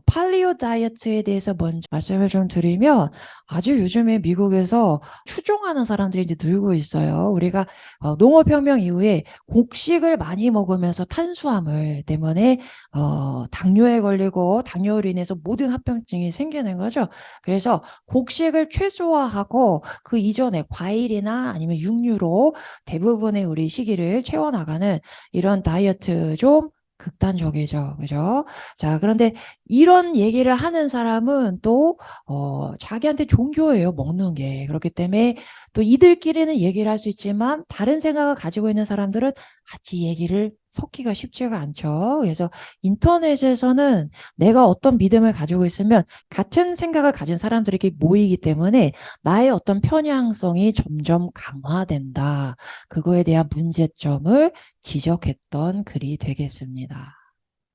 팔리오 다이어트에 대해서 먼저 말씀을 좀 드리면 아주 요즘에 미국에서 추종하는 사람들이 이제 늘고 있어요. 우리가 농업혁명 이후에 곡식을 많이 먹으면서 탄수화물 때문에 당뇨에 걸리고 당뇨로 인해서 모든 합병증이 생기는 거죠. 그래서 곡식을 최소화하고 그 이전에 과일이나 아니면 육류로 대부분의 우리 시기를 채워나가는 이런 다이어트 좀 극단적이죠. 그죠? 자, 그런데 이런 얘기를 하는 사람은 또, 자기한테 종교예요. 먹는 게. 그렇기 때문에 또 이들끼리는 얘기를 할 수 있지만 다른 생각을 가지고 있는 사람들은 같이 얘기를 섞기가 쉽지가 않죠. 그래서 인터넷에서는 내가 어떤 믿음을 가지고 있으면 같은 생각을 가진 사람들에게 모이기 때문에 나의 어떤 편향성이 점점 강화된다. 그거에 대한 문제점을 지적했던 글이 되겠습니다.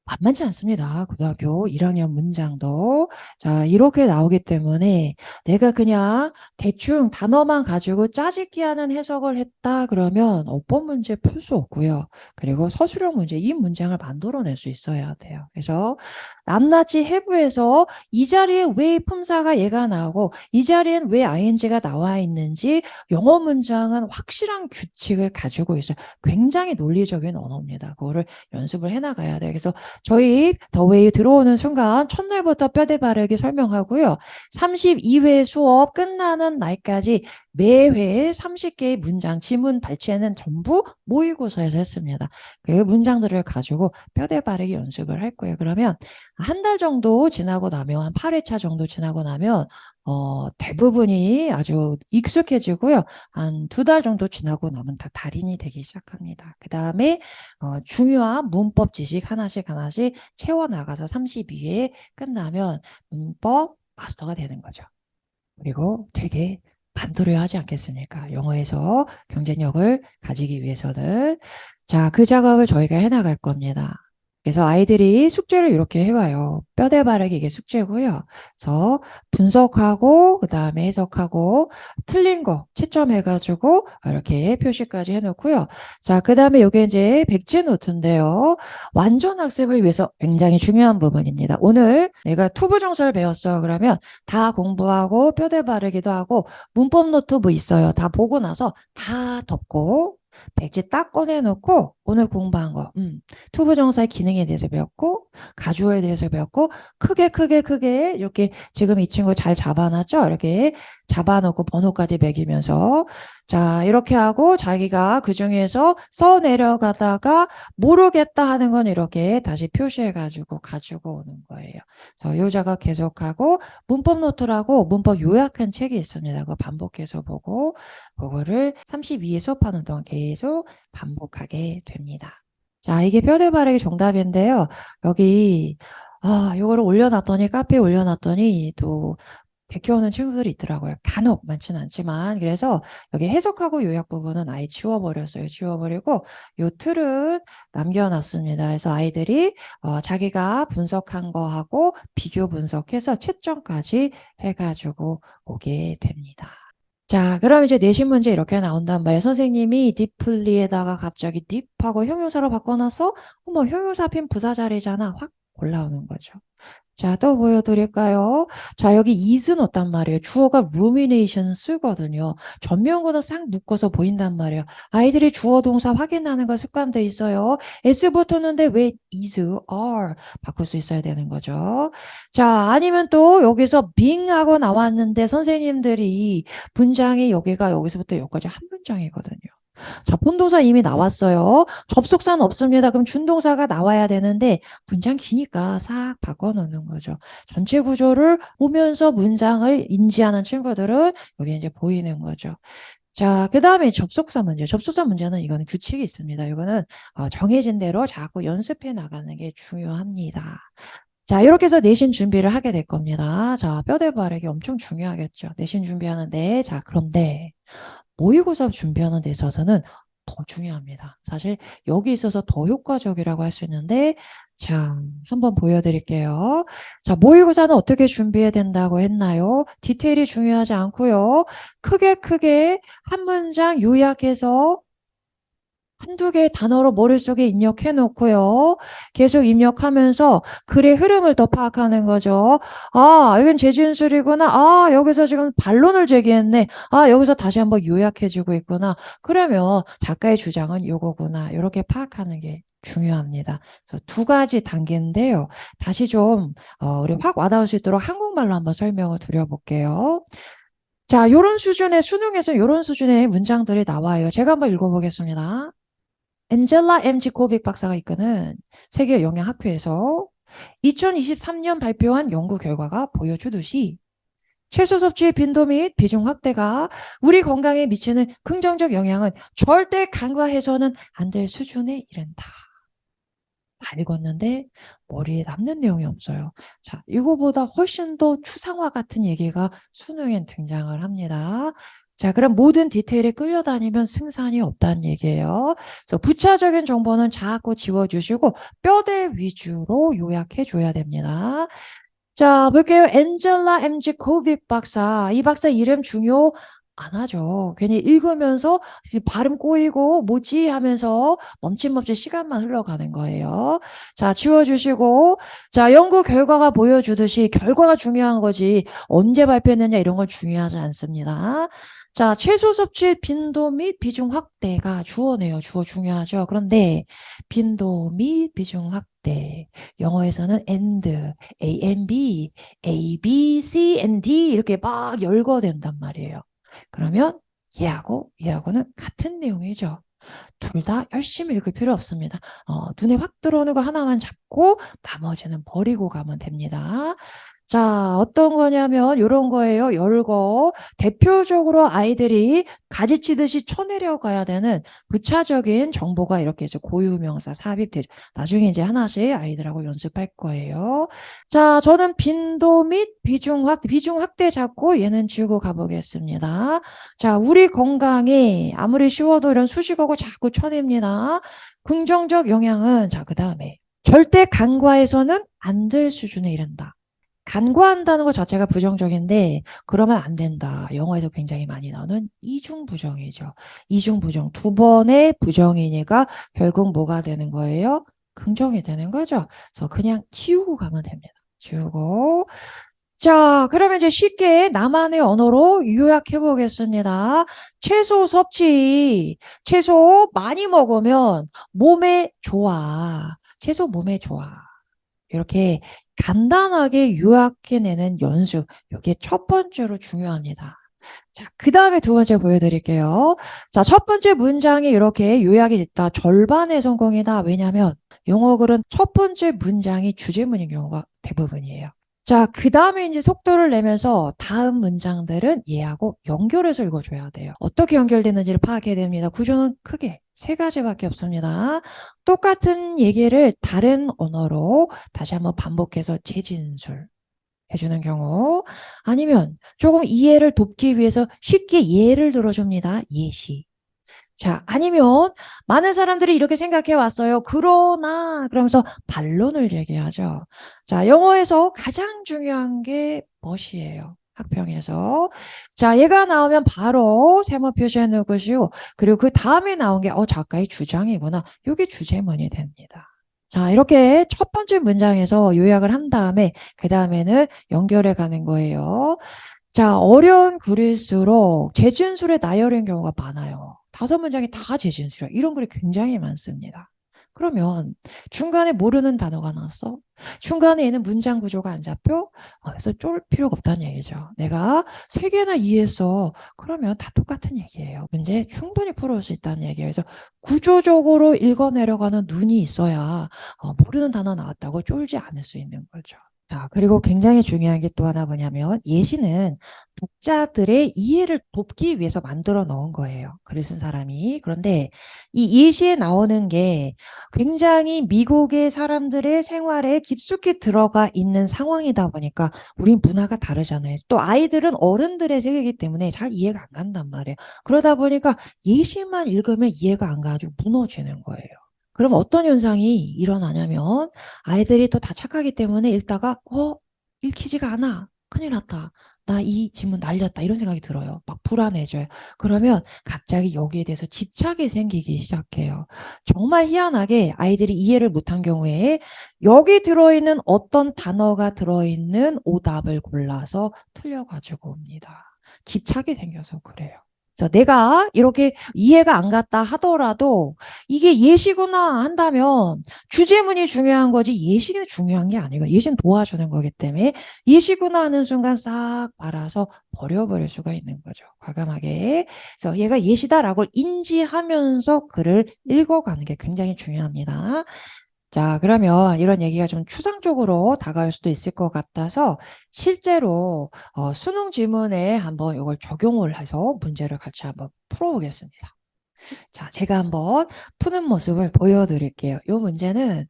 만만치 않습니다. 고등학교 1학년 문장도. 자, 이렇게 나오기 때문에 내가 그냥 대충 단어만 가지고 짜집기 하는 해석을 했다 그러면 어법 문제 풀 수 없고요. 그리고 서술형 문제, 이 문장을 만들어낼 수 있어야 돼요. 그래서 낱낱이 해부해서 이 자리에 왜 품사가 얘가 나오고 이 자리엔 왜 ing가 나와 있는지 영어 문장은 확실한 규칙을 가지고 있어요. 굉장히 논리적인 언어입니다. 그거를 연습을 해나가야 돼요. 그래서 저희 더웨이 들어오는 순간 첫날부터 뼈대 바르기 설명하고요. 32회 수업 끝나는 날까지 매회 30개의 문장, 지문 발췌는 전부 모의고사에서 했습니다. 그 문장들을 가지고 뼈대 바르기 연습을 할 거예요. 그러면 한 달 정도 지나고 나면, 한 8회차 정도 지나고 나면 대부분이 아주 익숙해지고요. 한 2달 정도 지나고 나면 다 달인이 되기 시작합니다. 그 다음에 중요한 문법 지식 하나씩 하나씩 채워나가서 32회 끝나면 문법 마스터가 되는 거죠. 그리고 되게 반도를 하지 않겠습니까? 영어에서 경쟁력을 가지기 위해서는. 자, 그 작업을 저희가 해나갈 겁니다. 그래서 아이들이 숙제를 이렇게 해와요. 뼈대 바르기 이게 숙제고요. 그래서 분석하고 그다음에 해석하고 틀린 거 채점해가지고 이렇게 표시까지 해놓고요. 자, 그다음에 이게 이제 백지 노트인데요. 완전 학습을 위해서 굉장히 중요한 부분입니다. 오늘 내가 투부정사를 배웠어. 그러면 다 공부하고 뼈대 바르기도 하고 문법 노트 뭐 있어요. 다 보고 나서 다 덮고 백지 딱 꺼내놓고 오늘 공부한 거 투부정사의 기능에 대해서 배웠고 가주어에 대해서 배웠고 크게 이렇게 지금 이 친구 잘 잡아놨죠? 이렇게 잡아놓고 번호까지 매기면서 자 이렇게 하고 자기가 그 중에서 써 내려가다가 모르겠다 하는 건 이렇게 다시 표시해가지고 가지고 오는 거예요. 그래서 요 작업 계속하고 문법 노트라고 문법 요약한 책이 있습니다. 그거 반복해서 보고 그거를 32회 수업하는 동안 계속 반복하게 됩니다. 자, 이게 뼈대 바르기 정답인데요. 여기 요거를 올려놨더니 카페에 올려놨더니 또 베껴오는 친구들이 있더라고요. 간혹 많지는 않지만 그래서 여기 해석하고 요약 부분은 아예 지워버렸어요. 지워버리고 요 틀은 남겨놨습니다. 그래서 아이들이 자기가 분석한 거하고 비교 분석해서 채점까지 해가지고 오게 됩니다. 자, 그럼 이제 내신 문제 이렇게 나온단 말이에요. 선생님이 디플리에다가 갑자기 딥하고 형용사로 바꿔놔서 어머 형용사 핀 부사 자리잖아. 확 올라오는 거죠. 자, 또 보여드릴까요? 자, 여기 is는 없단 말이에요. 주어가 rumination 쓰거든요. 전면구는 싹 묶어서 보인단 말이에요. 아이들이 주어 동사 확인하는 거 습관돼 있어요. s 붙었는데 왜 is, are 바꿀 수 있어야 되는 거죠. 자, 아니면 또 여기서 being하고 나왔는데 선생님들이 문장이 여기서부터 여기까지 한 문장이거든요. 자, 본동사 이미 나왔어요. 접속사는 없습니다. 그럼 준동사가 나와야 되는데 문장 기니까 싹 바꿔놓는 거죠. 전체 구조를 보면서 문장을 인지하는 친구들은 여기 이제 보이는 거죠. 자, 그 다음에 접속사 문제. 접속사 문제는 이거는 규칙이 있습니다. 이거는 정해진 대로 자꾸 연습해 나가는 게 중요합니다. 자, 이렇게 해서 내신 준비를 하게 될 겁니다. 자, 뼈대 바르기 엄청 중요하겠죠. 내신 준비하는데. 자, 그런데 모의고사 준비하는 데 있어서는 더 중요합니다. 사실 여기 있어서 더 효과적이라고 할 수 있는데 자, 한번 보여드릴게요. 자, 모의고사는 어떻게 준비해야 된다고 했나요? 디테일이 중요하지 않고요. 크게 한 문장 요약해서 한두 개의 단어로 머릿속에 입력해 놓고요. 계속 입력하면서 글의 흐름을 더 파악하는 거죠. 아, 이건 재진술이구나. 아, 여기서 지금 반론을 제기했네. 아, 여기서 다시 한번 요약해 주고 있구나. 그러면 작가의 주장은 요거구나. 이렇게 파악하는 게 중요합니다. 그래서 두 가지 단계인데요. 다시 좀 우리 확 와닿을 수 있도록 한국말로 한번 설명을 드려볼게요. 자, 요런 수준의 수능에서 요런 수준의 문장들이 나와요. 제가 한번 읽어보겠습니다. 엔젤라 MG 코빅 박사가 이끄는 세계 영양학회에서 2023년 발표한 연구 결과가 보여주듯이 채소 섭취의 빈도 및 비중 확대가 우리 건강에 미치는 긍정적 영향은 절대 간과해서는 안 될 수준에 이른다. 다 읽었는데 머리에 남는 내용이 없어요. 자, 이거보다 훨씬 더 추상화 같은 얘기가 수능엔 등장을 합니다. 자, 그럼 모든 디테일에 끌려다니면 승산이 없다는 얘기예요. 그래서 부차적인 정보는 자꾸 지워주시고 뼈대 위주로 요약해 줘야 됩니다. 자, 볼게요. 엔젤라 MG 코빅 박사. 이 박사 이름 중요 안 하죠. 괜히 읽으면서 발음 꼬이고 뭐지 하면서 멈칫멈칫 시간만 흘러가는 거예요. 자, 지워주시고 자, 연구 결과가 보여주듯이 결과가 중요한 거지 언제 발표했느냐 이런 건 중요하지 않습니다. 자, 채소 섭취 빈도 및 비중 확대가 주어네요. 주어 중요하죠. 그런데 빈도 및 비중 확대 영어에서는 and, A, and B, A, B, C, and D 이렇게 막 열거된단 말이에요. 그러면 얘하고는 같은 내용이죠. 둘 다 열심히 읽을 필요 없습니다. 눈에 확 들어오는 거 하나만 잡고 나머지는 버리고 가면 됩니다. 자, 어떤 거냐면 이런 거예요. 열거. 대표적으로 아이들이 가지치듯이 쳐내려가야 되는 부차적인 정보가 이렇게 해서 고유명사 삽입되죠. 나중에 이제 하나씩 아이들하고 연습할 거예요. 자, 저는 빈도 및 비중 확대 잡고 얘는 지우고 가보겠습니다. 자, 우리 건강에 아무리 쉬워도 이런 수식어고 자꾸 쳐냅니다. 긍정적 영향은 자, 그 다음에 절대 간과해서는 안 될 수준에 이른다. 간과한다는 것 자체가 부정적인데 그러면 안 된다. 영어에서 굉장히 많이 나오는 이중부정이죠. 이중부정. 두 번의 부정이니까 결국 뭐가 되는 거예요? 긍정이 되는 거죠. 그래서 그냥 지우고 가면 됩니다. 지우고. 자, 그러면 이제 쉽게 나만의 언어로 요약해 보겠습니다. 채소 섭취. 채소 많이 먹으면 몸에 좋아. 채소 몸에 좋아. 이렇게 간단하게 요약해내는 연습. 이게 첫 번째로 중요합니다. 자, 그 다음에 두 번째 보여드릴게요. 자, 첫 번째 문장이 이렇게 요약이 됐다. 절반의 성공이다. 왜냐하면 영어글은 첫 번째 문장이 주제문인 경우가 대부분이에요. 자, 그 다음에 이제 속도를 내면서 다음 문장들은 얘하고 연결해서 읽어줘야 돼요. 어떻게 연결되는지를 파악해야 됩니다. 구조는 크게 세 가지밖에 없습니다. 똑같은 얘기를 다른 언어로 다시 한번 반복해서 재진술 해주는 경우, 아니면 조금 이해를 돕기 위해서 쉽게 예를 들어줍니다. 예시. 자, 아니면 많은 사람들이 이렇게 생각해 왔어요. 그러나 그러면서 반론을 얘기하죠. 자, 영어에서 가장 중요한 게 멋이에요. 학평에서. 자, 얘가 나오면 바로 세모 표시해 놓으시고, 그리고 그 다음에 나온 게 작가의 주장이구나. 이게 주제문이 됩니다. 자, 이렇게 첫 번째 문장에서 요약을 한 다음에 그 다음에는 연결해 가는 거예요. 자, 어려운 글일수록 재진술에 나열인 경우가 많아요. 다섯 문장이 다 재진술이야. 이런 글이 굉장히 많습니다. 그러면 중간에 모르는 단어가 나왔어? 중간에 있는 문장 구조가 안 잡혀? 그래서 쫄 필요가 없다는 얘기죠. 내가 세 개나 이해했어. 그러면 다 똑같은 얘기예요. 문제 충분히 풀어올 수 있다는 얘기예요. 그래서 구조적으로 읽어내려가는 눈이 있어야 모르는 단어 나왔다고 쫄지 않을 수 있는 거죠. 자, 그리고 굉장히 중요한 게 또 하나 뭐냐면 예시는 독자들의 이해를 돕기 위해서 만들어 놓은 거예요. 글을 쓴 사람이. 그런데 이 예시에 나오는 게 굉장히 미국의 사람들의 생활에 깊숙이 들어가 있는 상황이다 보니까 우린 문화가 다르잖아요. 또 아이들은 어른들의 세계이기 때문에 잘 이해가 안 간단 말이에요. 그러다 보니까 예시만 읽으면 이해가 안 가지고 무너지는 거예요. 그럼 어떤 현상이 일어나냐면 아이들이 또 다 착하기 때문에 읽다가 읽히지가 않아. 큰일 났다. 나 이 질문 날렸다. 이런 생각이 들어요. 막 불안해져요. 그러면 갑자기 여기에 대해서 집착이 생기기 시작해요. 정말 희한하게 아이들이 이해를 못한 경우에 여기 들어있는 어떤 단어가 들어있는 오답을 골라서 틀려가지고 옵니다. 집착이 생겨서 그래요. 그래서 내가 이렇게 이해가 안 갔다 하더라도 이게 예시구나 한다면 주제문이 중요한 거지 예시는 중요한 게 아니고 예시는 도와주는 거기 때문에 예시구나 하는 순간 싹 말아서 버려버릴 수가 있는 거죠. 과감하게. 그래서 얘가 예시다라고 인지하면서 글을 읽어가는 게 굉장히 중요합니다. 자, 그러면 이런 얘기가 좀 추상적으로 다가올 수도 있을 것 같아서 실제로 수능 지문에 한번 이걸 적용을 해서 문제를 같이 한번 풀어보겠습니다. 자, 제가 한번 푸는 모습을 보여드릴게요. 이 문제는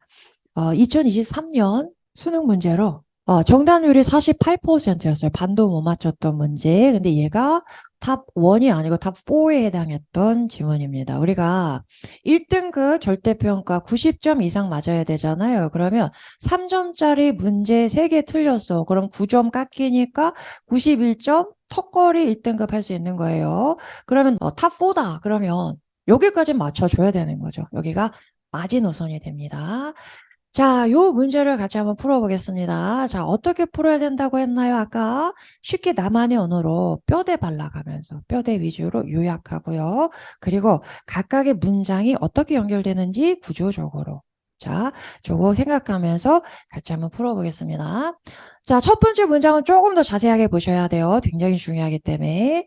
2023년 수능 문제로 정답률이 48%였어요. 반도 못 맞췄던 문제. 근데 얘가 탑 1이 아니고 탑 4에 해당했던 지문입니다. 우리가 1등급 절대평가 90점 이상 맞아야 되잖아요. 그러면 3점짜리 문제 3개 틀렸어. 그럼 9점 깎이니까 91점 턱걸이 1등급 할 수 있는 거예요. 그러면 탑 4다. 그러면 여기까지 맞춰줘야 되는 거죠. 여기가 마지노선이 됩니다. 자, 요 문제를 같이 한번 풀어보겠습니다. 자, 어떻게 풀어야 된다고 했나요? 아까 쉽게 나만의 언어로 뼈대 발라가면서 뼈대 위주로 요약하고요. 그리고 각각의 문장이 어떻게 연결되는지 구조적으로. 자, 저거 생각하면서 같이 한번 풀어보겠습니다. 자, 첫 번째 문장은 조금 더 자세하게 보셔야 돼요. 굉장히 중요하기 때문에.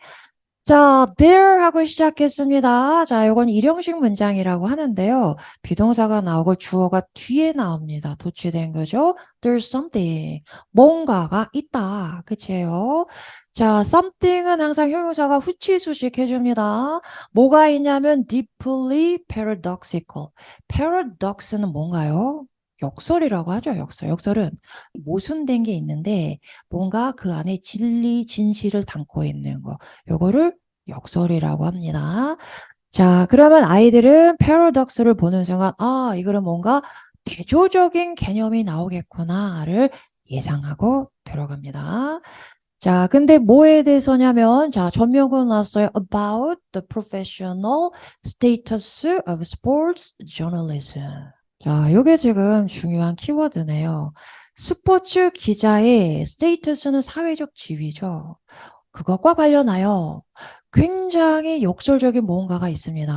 자, there 하고 시작했습니다. 자, 이건 일형식 문장이라고 하는데요. 비동사가 나오고 주어가 뒤에 나옵니다. 도치된 거죠. There's something. 뭔가가 있다. 그치요? 자, something은 항상 형용사가 후치수식 해줍니다. 뭐가 있냐면 deeply paradoxical. paradox는 뭔가요? 역설이라고 하죠, 역설. 역설은 모순된 게 있는데 뭔가 그 안에 진리, 진실을 담고 있는 거. 요거를 역설이라고 합니다. 자, 그러면 아이들은 paradox를 보는 순간, 이거는 뭔가 대조적인 개념이 나오겠구나를 예상하고 들어갑니다. 자, 근데 뭐에 대해서냐면, 자, 전명은 왔어요. About the professional status of sports journalism. 자, 요게 지금 중요한 키워드네요. 스포츠 기자의 스테이터스는 사회적 지위죠. 그것과 관련하여 굉장히 역설적인 뭔가가 있습니다.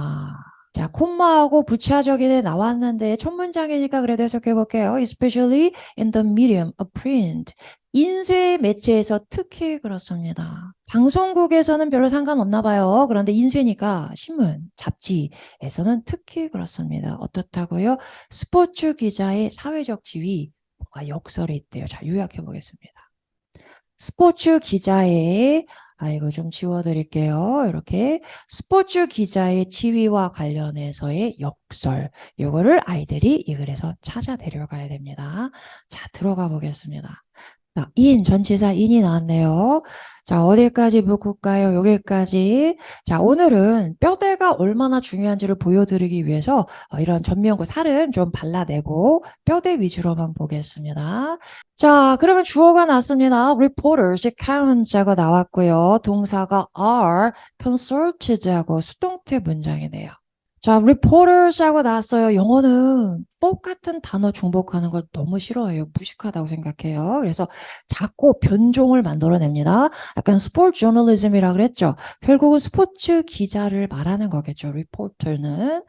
자, 콤마하고 부차적인에 나왔는데 첫 문장이니까 그래도 해석해 볼게요. Especially in the medium of print. 인쇄 매체에서 특히 그렇습니다. 방송국에서는 별로 상관없나 봐요. 그런데 인쇄니까 신문, 잡지에서는 특히 그렇습니다. 어떻다고요? 스포츠 기자의 사회적 지위, 뭔가 역설이 있대요. 자, 요약해 보겠습니다. 스포츠 기자의 이거 좀 지워드릴게요. 이렇게 스포츠 기자의 지위와 관련해서의 역설 이거를 아이들이 이 글에서 찾아 내려가야 됩니다. 자, 들어가 보겠습니다. 자, 전치사 인이 나왔네요. 자, 어디까지 묶을까요? 여기까지. 자, 오늘은 뼈대가 얼마나 중요한지를 보여드리기 위해서 이런 전면구 살은 좀 발라내고 뼈대 위주로만 보겠습니다. 자, 그러면 주어가 났습니다. reporters, accounts하고 나왔고요. 동사가 are, consulted하고 수동태 문장이네요. 자, reporters하고 나왔어요. 영어는 똑같은 단어 중복하는 걸 너무 싫어해요. 무식하다고 생각해요. 그래서 자꾸 변종을 만들어냅니다. 약간 스포츠 저널리즘이라 그랬죠. 결국은 스포츠 기자를 말하는 거겠죠. reporter는.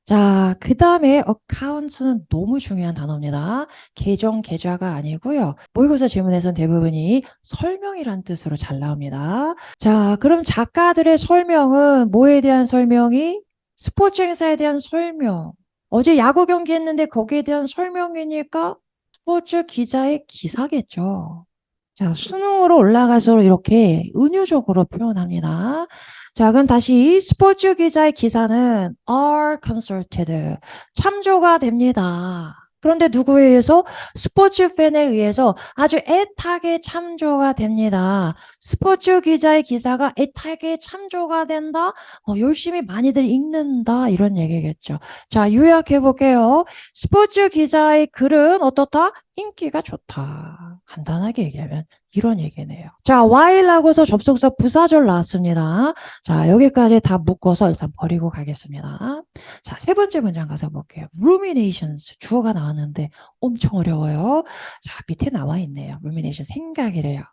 자, 그 다음에 accounts는 너무 중요한 단어입니다. 계정, 계좌가 아니고요. 모의고사 질문에서는 대부분이 설명이란 뜻으로 잘 나옵니다. 자, 그럼 작가들의 설명은 뭐에 대한 설명이? 스포츠 행사에 대한 설명. 어제 야구 경기 했는데 거기에 대한 설명이니까 스포츠 기자의 기사겠죠. 자, 수능으로 올라가서 이렇게 은유적으로 표현합니다. 자, 그럼 다시 스포츠 기자의 기사는 are consulted. 참조가 됩니다. 그런데 누구에 의해서? 스포츠 팬에 의해서 아주 애타게 참조가 됩니다. 스포츠 기자의 기사가 애타게 참조가 된다? 열심히 많이들 읽는다. 이런 얘기겠죠. 자, 요약해 볼게요. 스포츠 기자의 글은 어떻다? 인기가 좋다. 간단하게 얘기하면 이런 얘기네요. 자, while하고서 접속사 부사절 나왔습니다. 자, 여기까지 다 묶어서 일단 버리고 가겠습니다. 자, 세 번째 문장 가서 볼게요. ruminations, 주어가 나왔는데 엄청 어려워요. 자, 밑에 나와 있네요. rumination, 생각이래요.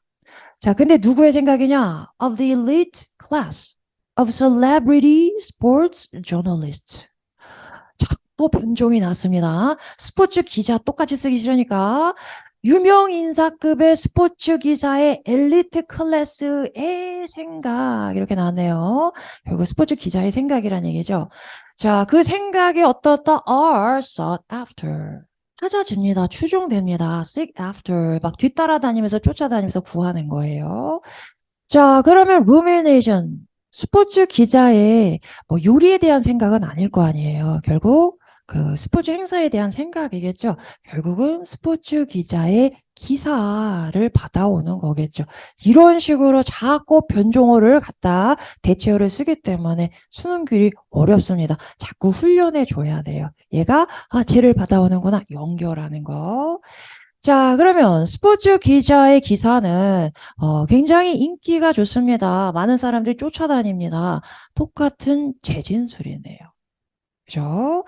자, 근데 누구의 생각이냐? Of the elite class of celebrity sports journalists. 자, 또 변종이 났습니다. 스포츠 기자 똑같이 쓰기 싫으니까 유명 인사급의 스포츠 기사의 엘리트 클래스의 생각 이렇게 나왔네요. 결국 스포츠 기자의 생각이란 얘기죠. 자, 그 생각이 어떻다? are sought after. 찾아집니다. 추종됩니다. seek after. 막 뒤따라다니면서 쫓아다니면서 구하는 거예요. 자, 그러면 rumination. 스포츠 기자의 뭐 요리에 대한 생각은 아닐 거 아니에요. 결국 그 스포츠 행사에 대한 생각이겠죠. 결국은 스포츠 기자의 기사를 받아오는 거겠죠. 이런 식으로 자꾸 변종어를 갖다 대체어를 쓰기 때문에 수능률이 어렵습니다. 자꾸 훈련해 줘야 돼요. 얘가 쟤를 받아오는구나 연결하는 거. 자, 그러면 스포츠 기자의 기사는 굉장히 인기가 좋습니다. 많은 사람들이 쫓아다닙니다. 똑같은 재진술이네요. 그죠?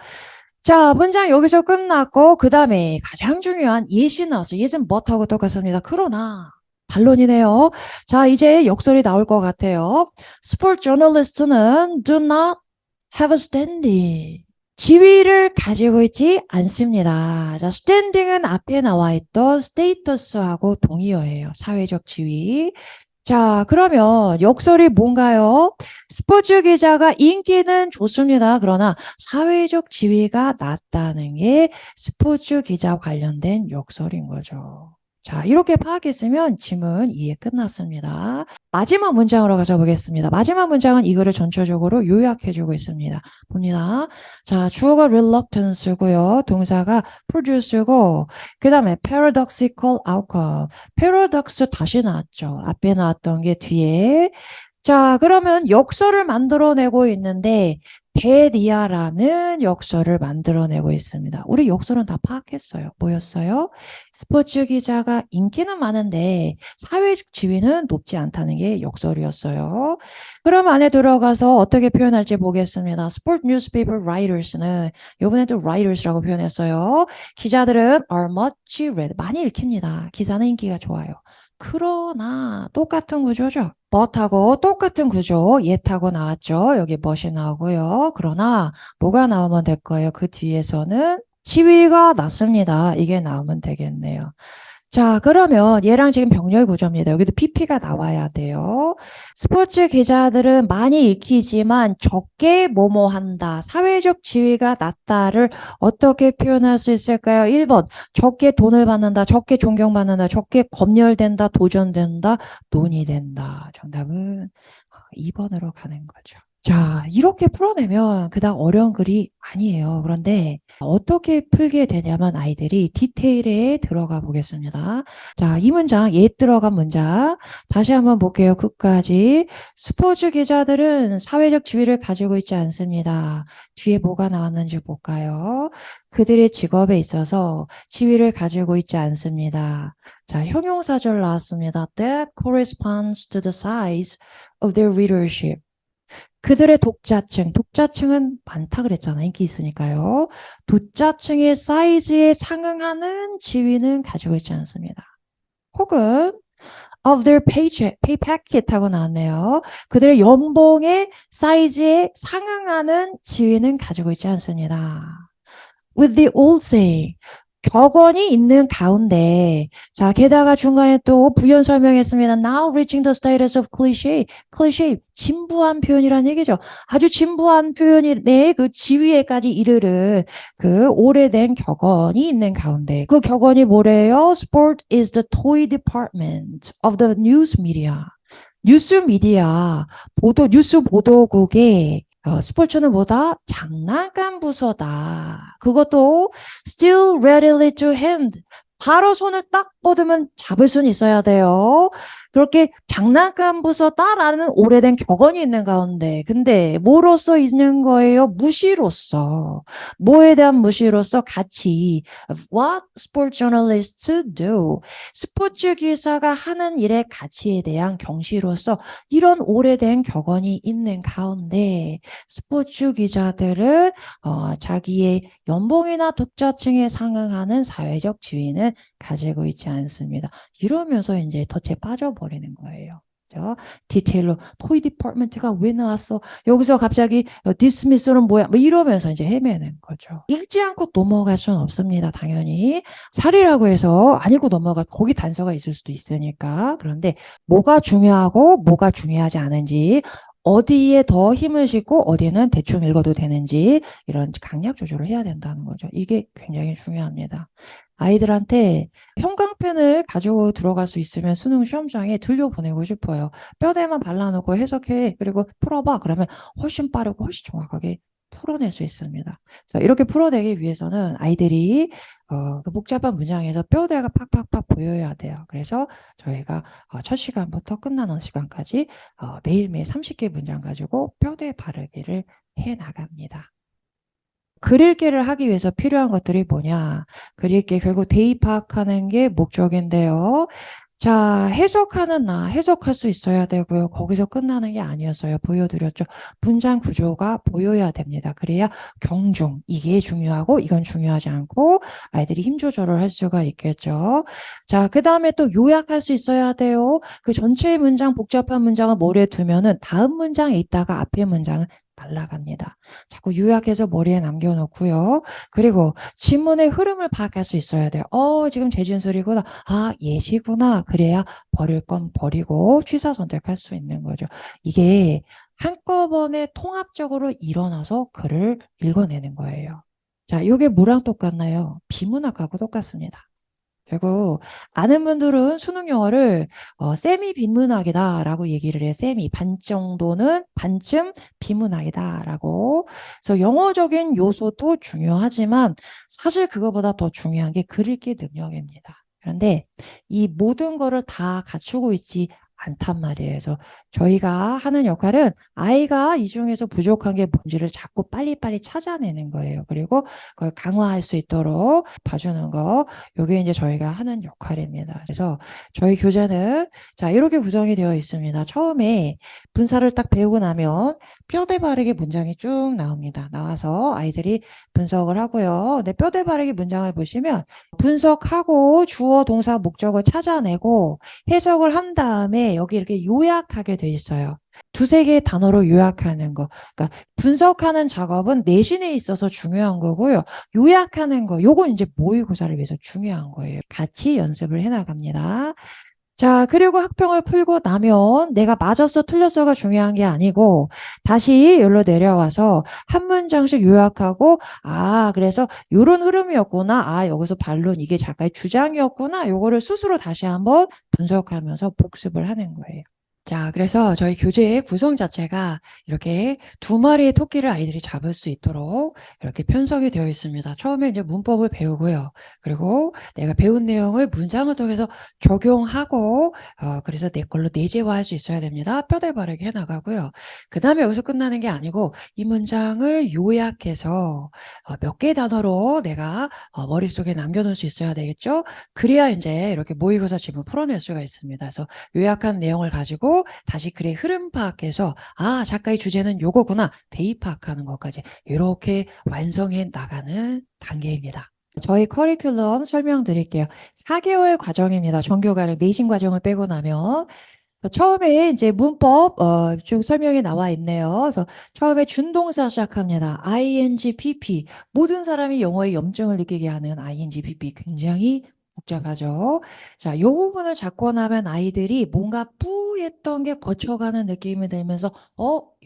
자, 문장 여기서 끝났고 그 다음에 가장 중요한 예시 나왔어요. 예시는 뭐하고 똑같습니다. 그러나 반론이네요. 자, 이제 역설이 나올 것 같아요. 스포츠 저널리스트는 do not have a standing. 지위를 가지고 있지 않습니다. 자, 스탠딩은 앞에 나와 있던 스테이터스하고 동의어예요. 사회적 지위. 자, 그러면 역설이 뭔가요? 스포츠 기자가 인기는 좋습니다. 그러나 사회적 지위가 낮다는 게 스포츠 기자 관련된 역설인 거죠. 자, 이렇게 파악했으면 지문 이해 끝났습니다. 마지막 문장으로 가서 보겠습니다. 마지막 문장은 이거를 전체적으로 요약해주고 있습니다. 봅니다. 자, 주어가 reluctance고요. 동사가 produce고 그 다음에 paradoxical outcome. paradox 다시 나왔죠. 앞에 나왔던 게 뒤에. 자, 그러면 역설을 만들어내고 있는데 데리아라는 역설을 만들어내고 있습니다. 우리 역설은 다 파악했어요. 뭐였어요? 스포츠 기자가 인기는 많은데 사회적 지위는 높지 않다는 게 역설이었어요. 그럼 안에 들어가서 어떻게 표현할지 보겠습니다. 스포츠 뉴스페이퍼 라이터스는 이번에도 writers라고 표현했어요. 기자들은 are much read. 많이 읽힙니다. 기사는 인기가 좋아요. 그러나 똑같은 구조죠. but하고 똑같은 구조, yet하고 나왔죠. 여기 but이 나오고요. 그러나 뭐가 나오면 될 거예요? 그 뒤에서는 지위가 낮습니다. 이게 나오면 되겠네요. 자, 그러면 얘랑 지금 병렬 구조입니다. 여기도 PP가 나와야 돼요. 스포츠 기자들은 많이 읽히지만 적게 뭐뭐 한다. 사회적 지위가 낮다를 어떻게 표현할 수 있을까요? 1번, 적게 돈을 받는다. 적게 존경받는다. 적게 검열된다. 도전된다. 논의된다. 정답은 2번으로 가는 거죠. 자, 이렇게 풀어내면 그닥 어려운 글이 아니에요. 그런데 어떻게 풀게 되냐면 아이들이 디테일에 들어가 보겠습니다. 자, 이 문장, 옛 들어간 문장. 다시 한번 볼게요. 끝까지. 스포츠 기자들은 사회적 지위를 가지고 있지 않습니다. 뒤에 뭐가 나왔는지 볼까요? 그들의 직업에 있어서 지위를 가지고 있지 않습니다. 자, 형용사절 나왔습니다. That corresponds to the size of their readership. 그들의 독자층은 많다 그랬잖아. 인기 있으니까요. 독자층의 사이즈에 상응하는 지위는 가지고 있지 않습니다. 혹은 of their pay packet하고 나왔네요. 그들의 연봉의 사이즈에 상응하는 지위는 가지고 있지 않습니다. With the old saying, 격언이 있는 가운데, 자, 게다가 중간에 또 부연 설명했습니다. Now reaching the status of cliché. cliché, 진부한 표현이라는 얘기죠. 아주 진부한 표현이 내 그 지위에까지 이르는 그 오래된 격언이 있는 가운데, 그 격언이 뭐래요? Sport is the toy department of the news media. 뉴스 미디어, 뉴스 보도국의 스포츠는 뭐다? 장난감 부서다. 그것도 still readily to hand. 바로 손을 딱 뻗으면 잡을 수는 있어야 돼요. 그렇게 장난감 부서다라는 오래된 격언이 있는 가운데 근데 뭐로써 있는 거예요? 무시로서. 뭐에 대한 무시로서 가치. What sport journalists do. 스포츠 기사가 하는 일의 가치에 대한 경시로서 이런 오래된 격언이 있는 가운데 스포츠 기자들은 자기의 연봉이나 독자층에 상응하는 사회적 지위는 가지고 있지 않습니다. 이러면서 이제 덫에 빠져버리는 거예요. 그렇죠? 디테일로 토이 디파트먼트가 왜 나왔어? 여기서 갑자기 디스미스는 뭐야? 뭐 이러면서 이제 헤매는 거죠. 읽지 않고 넘어갈 수는 없습니다. 당연히 살이라고 해서 안 읽고 넘어가 거기 단서가 있을 수도 있으니까. 그런데 뭐가 중요하고 뭐가 중요하지 않은지 어디에 더 힘을 싣고 어디에는 대충 읽어도 되는지 이런 강약 조절을 해야 된다는 거죠. 이게 굉장히 중요합니다. 아이들한테 형광펜을 가지고 들어갈 수 있으면 수능 시험장에 들려보내고 싶어요. 뼈대만 발라놓고 해석해. 그리고 풀어봐. 그러면 훨씬 빠르고 훨씬 정확하게 풀어낼 수 있습니다. 그래서 이렇게 풀어내기 위해서는 아이들이 그 복잡한 문장에서 뼈대가 팍팍팍 보여야 돼요. 그래서 저희가 첫 시간부터 끝나는 시간까지 매일매일 30개 문장 가지고 뼈대 바르기를 해 나갑니다. 글읽기를 하기 위해서 필요한 것들이 뭐냐? 글읽기 결국 대의 파악하는 게 목적인데요. 자, 해석할 수 있어야 되고요. 거기서 끝나는 게 아니었어요. 보여드렸죠. 문장 구조가 보여야 됩니다. 그래야 경중, 이게 중요하고 이건 중요하지 않고 아이들이 힘 조절을 할 수가 있겠죠. 자, 그 다음에 또 요약할 수 있어야 돼요. 그 전체의 문장, 복잡한 문장을 머리에 두면은 다음 문장에 있다가 앞의 문장은 날아갑니다. 자꾸 요약해서 머리에 남겨놓고요. 그리고 지문의 흐름을 파악할 수 있어야 돼요. 지금 재진술이구나. 예시구나. 그래야 버릴 건 버리고 취사 선택할 수 있는 거죠. 이게 한꺼번에 통합적으로 일어나서 글을 읽어내는 거예요. 자, 이게 뭐랑 똑같나요? 비문학하고 똑같습니다. 그리고 아는 분들은 수능 영어를 세미 비문학이다라고 얘기를 해요. 세미 반 정도는 반쯤 비문학이다라고. 그래서 영어적인 요소도 중요하지만 사실 그거보다 더 중요한 게 글읽기 능력입니다. 그런데 이 모든 거를 다 갖추고 있지 않단 말이에요. 그래서 저희가 하는 역할은 아이가 이 중에서 부족한 게 뭔지를 자꾸 빨리빨리 찾아내는 거예요. 그리고 그걸 강화할 수 있도록 봐주는 거. 요게 이제 저희가 하는 역할입니다. 그래서 저희 교재는 자, 이렇게 구성이 되어 있습니다. 처음에 분사를 딱 배우고 나면 뼈대 바르기 문장이 쭉 나옵니다. 나와서 아이들이 분석을 하고요. 네, 뼈대 바르기 문장을 보시면 분석하고 주어, 동사, 목적을 찾아내고 해석을 한 다음에 여기 이렇게 요약하게 돼 있어요. 두세 개의 단어로 요약하는 거. 그러니까 분석하는 작업은 내신에 있어서 중요한 거고요. 요약하는 거, 요건 이제 모의고사를 위해서 중요한 거예요. 같이 연습을 해 나갑니다. 자, 그리고 학평을 풀고 나면 내가 맞았어, 틀렸어가 중요한 게 아니고 다시 여기로 내려와서 한 문장씩 요약하고 그래서 요런 흐름이었구나. 여기서 반론 이게 작가의 주장이었구나. 요거를 스스로 다시 한번 분석하면서 복습을 하는 거예요. 자, 그래서 저희 교재의 구성 자체가 이렇게 두 마리의 토끼를 아이들이 잡을 수 있도록 이렇게 편성이 되어 있습니다. 처음에 이제 문법을 배우고요. 그리고 내가 배운 내용을 문장을 통해서 적용하고, 그래서 내 걸로 내재화할 수 있어야 됩니다. 뼈대 바르게 해나가고요. 그 다음에 여기서 끝나는 게 아니고 이 문장을 요약해서 몇 개의 단어로 내가 머릿속에 남겨놓을 수 있어야 되겠죠? 그래야 이제 이렇게 모의고사 지문 풀어낼 수가 있습니다. 그래서 요약한 내용을 가지고 다시 글의 흐름 파악해서 작가의 주제는 요거구나 대입 파악하는 것까지 이렇게 완성해 나가는 단계입니다. 저희 커리큘럼 설명드릴게요. 4개월 과정입니다. 정규과정 내신 과정을 빼고 나면 처음에 이제 문법 쭉 설명이 나와 있네요. 그래서 처음에 준동사 시작합니다. ing, pp. 모든 사람이 영어에 염증을 느끼게 하는 ing, pp 굉장히 복잡하죠. 자, 요 부분을 잡고 나면 아이들이 뭔가 뿌했던 게 거쳐가는 느낌이 들면서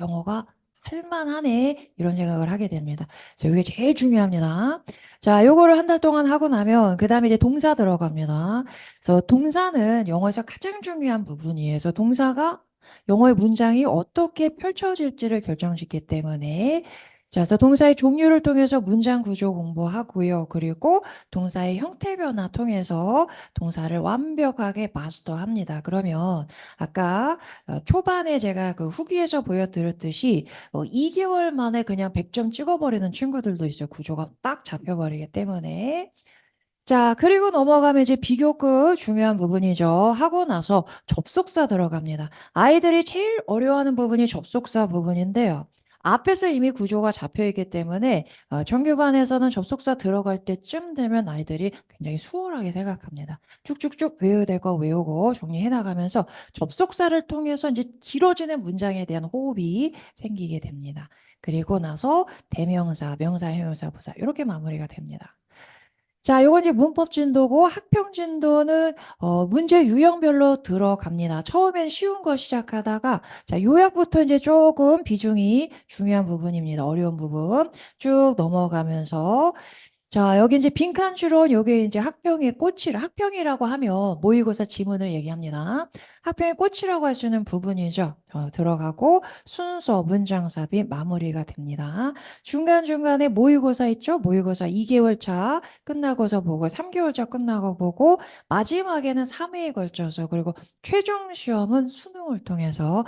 영어가 할만하네 이런 생각을 하게 됩니다. 그래서 이게 제일 중요합니다. 자, 요거를 한 달 동안 하고 나면 그 다음에 이제 동사 들어갑니다. 그래서 동사는 영어에서 가장 중요한 부분이에요. 그래서 동사가 영어의 문장이 어떻게 펼쳐질지를 결정짓기 때문에 자, 그래서 동사의 종류를 통해서 문장 구조 공부하고요. 그리고 동사의 형태 변화 통해서 동사를 완벽하게 마스터합니다. 그러면 아까 초반에 제가 그 후기에서 보여드렸듯이 2개월 만에 그냥 100점 찍어버리는 친구들도 있어요. 구조가 딱 잡혀버리기 때문에. 자, 그리고 넘어가면 이제 비교급 중요한 부분이죠. 하고 나서 접속사 들어갑니다. 아이들이 제일 어려워하는 부분이 접속사 부분인데요. 앞에서 이미 구조가 잡혀 있기 때문에 정규반에서는 접속사 들어갈 때쯤 되면 아이들이 굉장히 수월하게 생각합니다. 쭉쭉쭉 외워야 될 거 외우고 정리해 나가면서 접속사를 통해서 이제 길어지는 문장에 대한 호흡이 생기게 됩니다. 그리고 나서 대명사, 명사, 형용사, 부사 이렇게 마무리가 됩니다. 자, 요건 이제 문법 진도고 학평 진도는 문제 유형별로 들어갑니다. 처음엔 쉬운 거 시작하다가 자, 요약부터 이제 조금 비중이 중요한 부분입니다. 어려운 부분 쭉 넘어가면서 자, 여기 이제 빈칸 추론, 요게 이제 학평의 꽃이라, 학평이라고 하면 모의고사 지문을 얘기합니다. 학평의 꽃이라고 할 수 있는 부분이죠. 들어가고 순서, 문장 삽입, 마무리가 됩니다. 중간중간에 모의고사 있죠? 모의고사 2개월 차 끝나고서 보고, 3개월 차 끝나고 보고, 마지막에는 3회에 걸쳐서, 그리고 최종 시험은 수능을 통해서,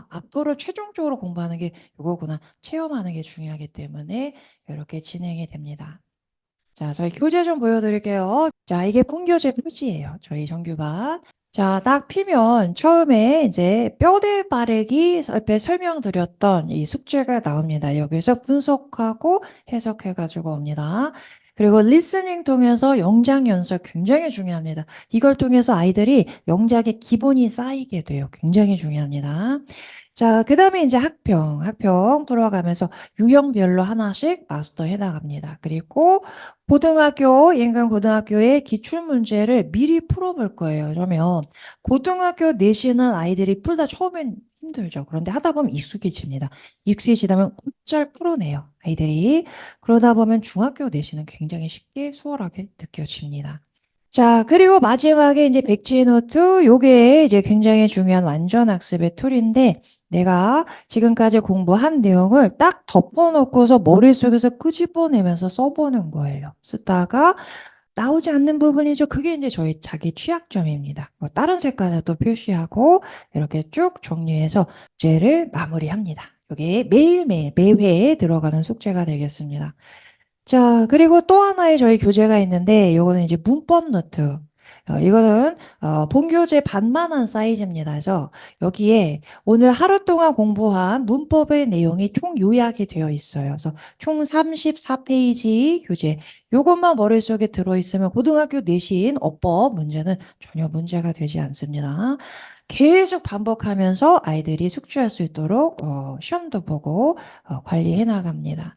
앞으로 최종적으로 공부하는 게 이거구나. 체험하는 게 중요하기 때문에 이렇게 진행이 됩니다. 자, 저희 교재 좀 보여드릴게요. 자, 이게 본교재 표지예요. 저희 정규반. 자, 딱 피면 처음에 이제 뼈대 바르기 앞에 설명드렸던 이 숙제가 나옵니다. 여기서 분석하고 해석해가지고 옵니다. 그리고 리스닝 통해서 영작 연습 굉장히 중요합니다. 이걸 통해서 아이들이 영작의 기본이 쌓이게 돼요. 굉장히 중요합니다. 자, 그 다음에 이제 학평 풀어가면서 유형별로 하나씩 마스터 해 나갑니다. 그리고 고등학교, 인간 고등학교의 기출문제를 미리 풀어볼 거예요. 그러면 고등학교 내신은 아이들이 풀다 처음엔 힘들죠. 그런데 하다 보면 익숙해집니다. 익숙해지다면 곧잘 풀어내요. 아이들이. 그러다 보면 중학교 내신은 굉장히 쉽게 수월하게 느껴집니다. 자, 그리고 마지막에 이제 백지노트, 요게 이제 굉장히 중요한 완전 학습의 툴인데, 내가 지금까지 공부한 내용을 딱 덮어놓고서 머릿속에서 끄집어내면서 써보는 거예요. 쓰다가 나오지 않는 부분이죠. 그게 이제 저희 자기 취약점입니다. 다른 색깔을 또 표시하고 이렇게 쭉 정리해서 숙제를 마무리합니다. 이게 매일매일 매회에 들어가는 숙제가 되겠습니다. 자, 그리고 또 하나의 저희 교재가 있는데, 요거는 이제 문법 노트. 이거는 본교재 반만한 사이즈입니다. 그래서 여기에 오늘 하루 동안 공부한 문법의 내용이 총 요약이 되어 있어요. 그래서 총 34페이지 교재. 요것만 머릿속에 들어있으면 고등학교 내신 어법 문제는 전혀 문제가 되지 않습니다. 계속 반복하면서 아이들이 숙지할 수 있도록 시험도 보고 관리해 나갑니다.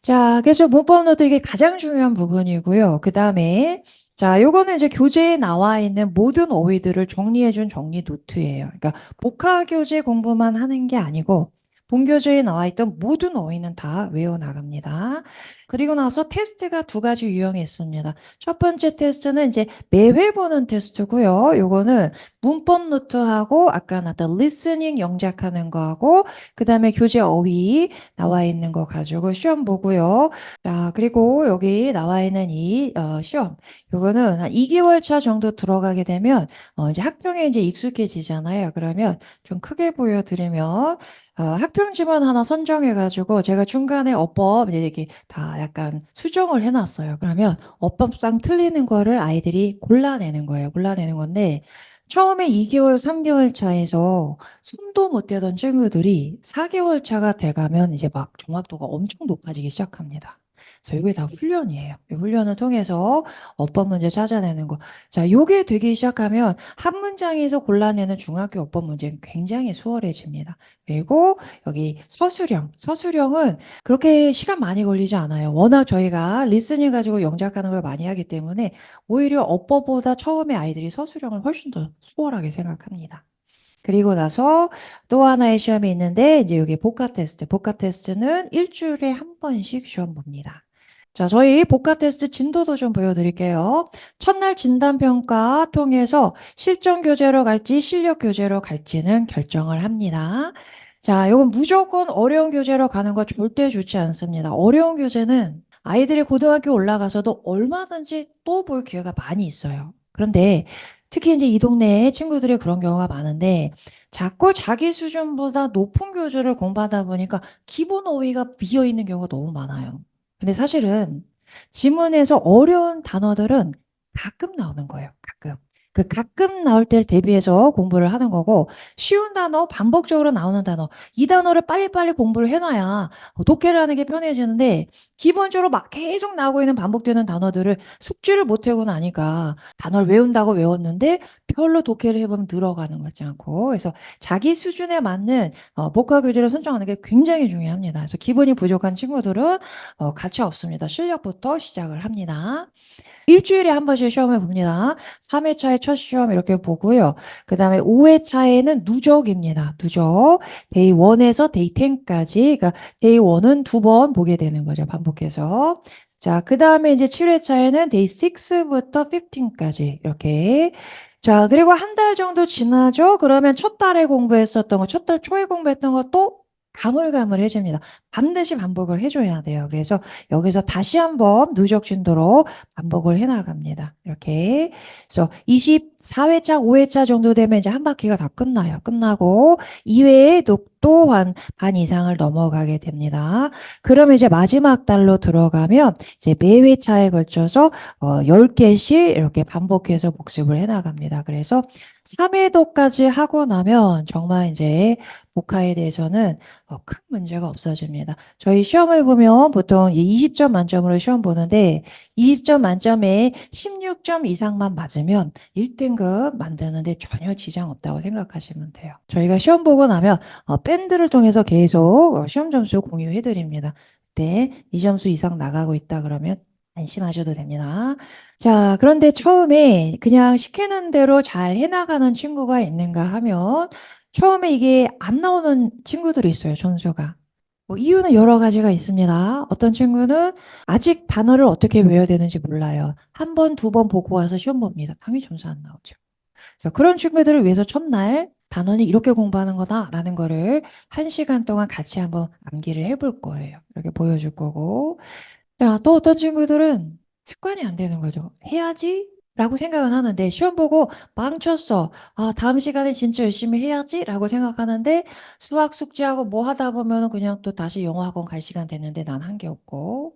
자, 그래서 문법 노트 이게 가장 중요한 부분이고요. 그 다음에, 자, 요거는 이제 교재에 나와 있는 모든 어휘들을 정리해준 정리 노트예요. 그러니까 복화 교재 공부만 하는 게 아니고, 본교재에 나와 있던 모든 어휘는 다 외워 나갑니다. 그리고 나서 테스트가 두 가지 유형이 있습니다. 첫 번째 테스트는 이제 매회 보는 테스트고요. 요거는 문법 노트하고 아까 나왔던 리스닝 영작하는 거하고, 그 다음에 교재 어휘, 나와 있는 거 가지고 시험 보고요. 자, 그리고 여기 나와 있는 이 시험, 요거는 한 2개월 차 정도 들어가게 되면 이제 학평에 이제 익숙해지잖아요. 그러면 좀 크게 보여드리면 학평 지문 하나 선정해가지고 제가 중간에 어법 이제 이렇게 다 약간 수정을 해놨어요. 그러면 어법상 틀리는 거를 아이들이 골라내는 거예요. 골라내는 건데 처음에 2개월, 3개월 차에서 손도 못 대던 친구들이 4개월 차가 돼가면 이제 막 정확도가 엄청 높아지기 시작합니다. 그래서 이게 다 훈련이에요. 이 훈련을 통해서 어법 문제 찾아내는 거. 자, 요게 되기 시작하면 한 문장에서 골라내는 중학교 어법 문제는 굉장히 수월해집니다. 그리고 여기 서술형. 서술형은 그렇게 시간 많이 걸리지 않아요. 워낙 저희가 리스닝 가지고 영작하는 걸 많이 하기 때문에 오히려 어법보다 처음에 아이들이 서술형을 훨씬 더 수월하게 생각합니다. 그리고 나서 또 하나의 시험이 있는데 이제 여기 복화 테스트. 복화 테스트는 일주일에 한 번씩 시험 봅니다. 자, 저희 복화 테스트 진도도 좀 보여드릴게요. 첫날 진단평가 통해서 실전 교재로 갈지 실력 교재로 갈지는 결정을 합니다. 자, 이건 무조건 어려운 교재로 가는 거 절대 좋지 않습니다. 어려운 교재는 아이들이 고등학교 올라가서도 얼마든지 또 볼 기회가 많이 있어요. 그런데 특히 이제 이 동네에 친구들이 그런 경우가 많은데 자꾸 자기 수준보다 높은 교재를 공부하다 보니까 기본 어휘가 비어 있는 경우가 너무 많아요. 근데 사실은 지문에서 어려운 단어들은 가끔 나오는 거예요. 가끔. 그 가끔 나올 때를 대비해서 공부를 하는 거고 쉬운 단어, 반복적으로 나오는 단어 이 단어를 빨리빨리 공부를 해놔야 독해를 하는 게 편해지는데 기본적으로 막 계속 나오고 있는 반복되는 단어들을 숙지를 못하고 나니까 단어를 외운다고 외웠는데 별로 독해를 해보면 늘어가는 것 같지 않고 그래서 자기 수준에 맞는 복화 교재를 선정하는 게 굉장히 중요합니다. 그래서 기본이 부족한 친구들은 가차 없습니다. 실력부터 시작을 합니다. 일주일에 한 번씩 시험을 봅니다. 3회차의 첫 시험 이렇게 보고요. 그 다음에 5회차에는 누적입니다. 누적. 데이 1에서 데이 10까지. 그러니까 데이 1은 두 번 보게 되는 거죠. 반복해서. 자, 그 다음에 이제 7회차에는 데이 6부터 15까지. 이렇게. 자, 그리고 한 달 정도 지나죠? 그러면 첫 달에 공부했었던 거, 첫 달 초에 공부했던 것도 가물가물해집니다. 반드시 반복을 해줘야 돼요. 그래서 여기서 다시 한번 누적 진도로 반복을 해 나갑니다. 이렇게. 그래서 24회차, 5회차 정도 되면 이제 한 바퀴가 다 끝나요. 끝나고 2회에도 또한 반 이상을 넘어가게 됩니다. 그러면 이제 마지막 달로 들어가면 이제 매 회차에 걸쳐서 10개씩 이렇게 반복해서 복습을 해 나갑니다. 그래서 3회도까지 하고 나면 정말 이제 복화에 대해서는 큰 문제가 없어집니다. 저희 시험을 보면 보통 20점 만점으로 시험 보는데 20점 만점에 16점 이상만 맞으면 1등급 만드는데 전혀 지장 없다고 생각하시면 돼요. 저희가 시험 보고 나면 밴드를 통해서 계속 시험 점수 공유해 드립니다. 그때 이 점수 이상 나가고 있다 그러면 안심하셔도 됩니다. 자, 그런데 처음에 그냥 시키는 대로 잘 해나가는 친구가 있는가 하면 처음에 이게 안 나오는 친구들이 있어요, 점수가. 뭐 이유는 여러 가지가 있습니다. 어떤 친구는 아직 단어를 어떻게 외워야 되는지 몰라요. 한 번, 두 번 보고 와서 시험 봅니다. 당연히 점수 안 나오죠. 그래서 그런 친구들을 위해서 첫날 단어는 이렇게 공부하는 거다라는 거를 1시간 동안 같이 한번 암기를 해볼 거예요. 이렇게 보여줄 거고. 자, 또 어떤 친구들은 습관이 안 되는 거죠. 해야지 라고 생각은 하는데 시험 보고 망쳤어. 아, 다음 시간에 진짜 열심히 해야지 라고 생각하는데 수학 숙제하고 뭐 하다 보면은 그냥 또 다시 영어 학원 갈 시간 됐는데 난 한 게 없고.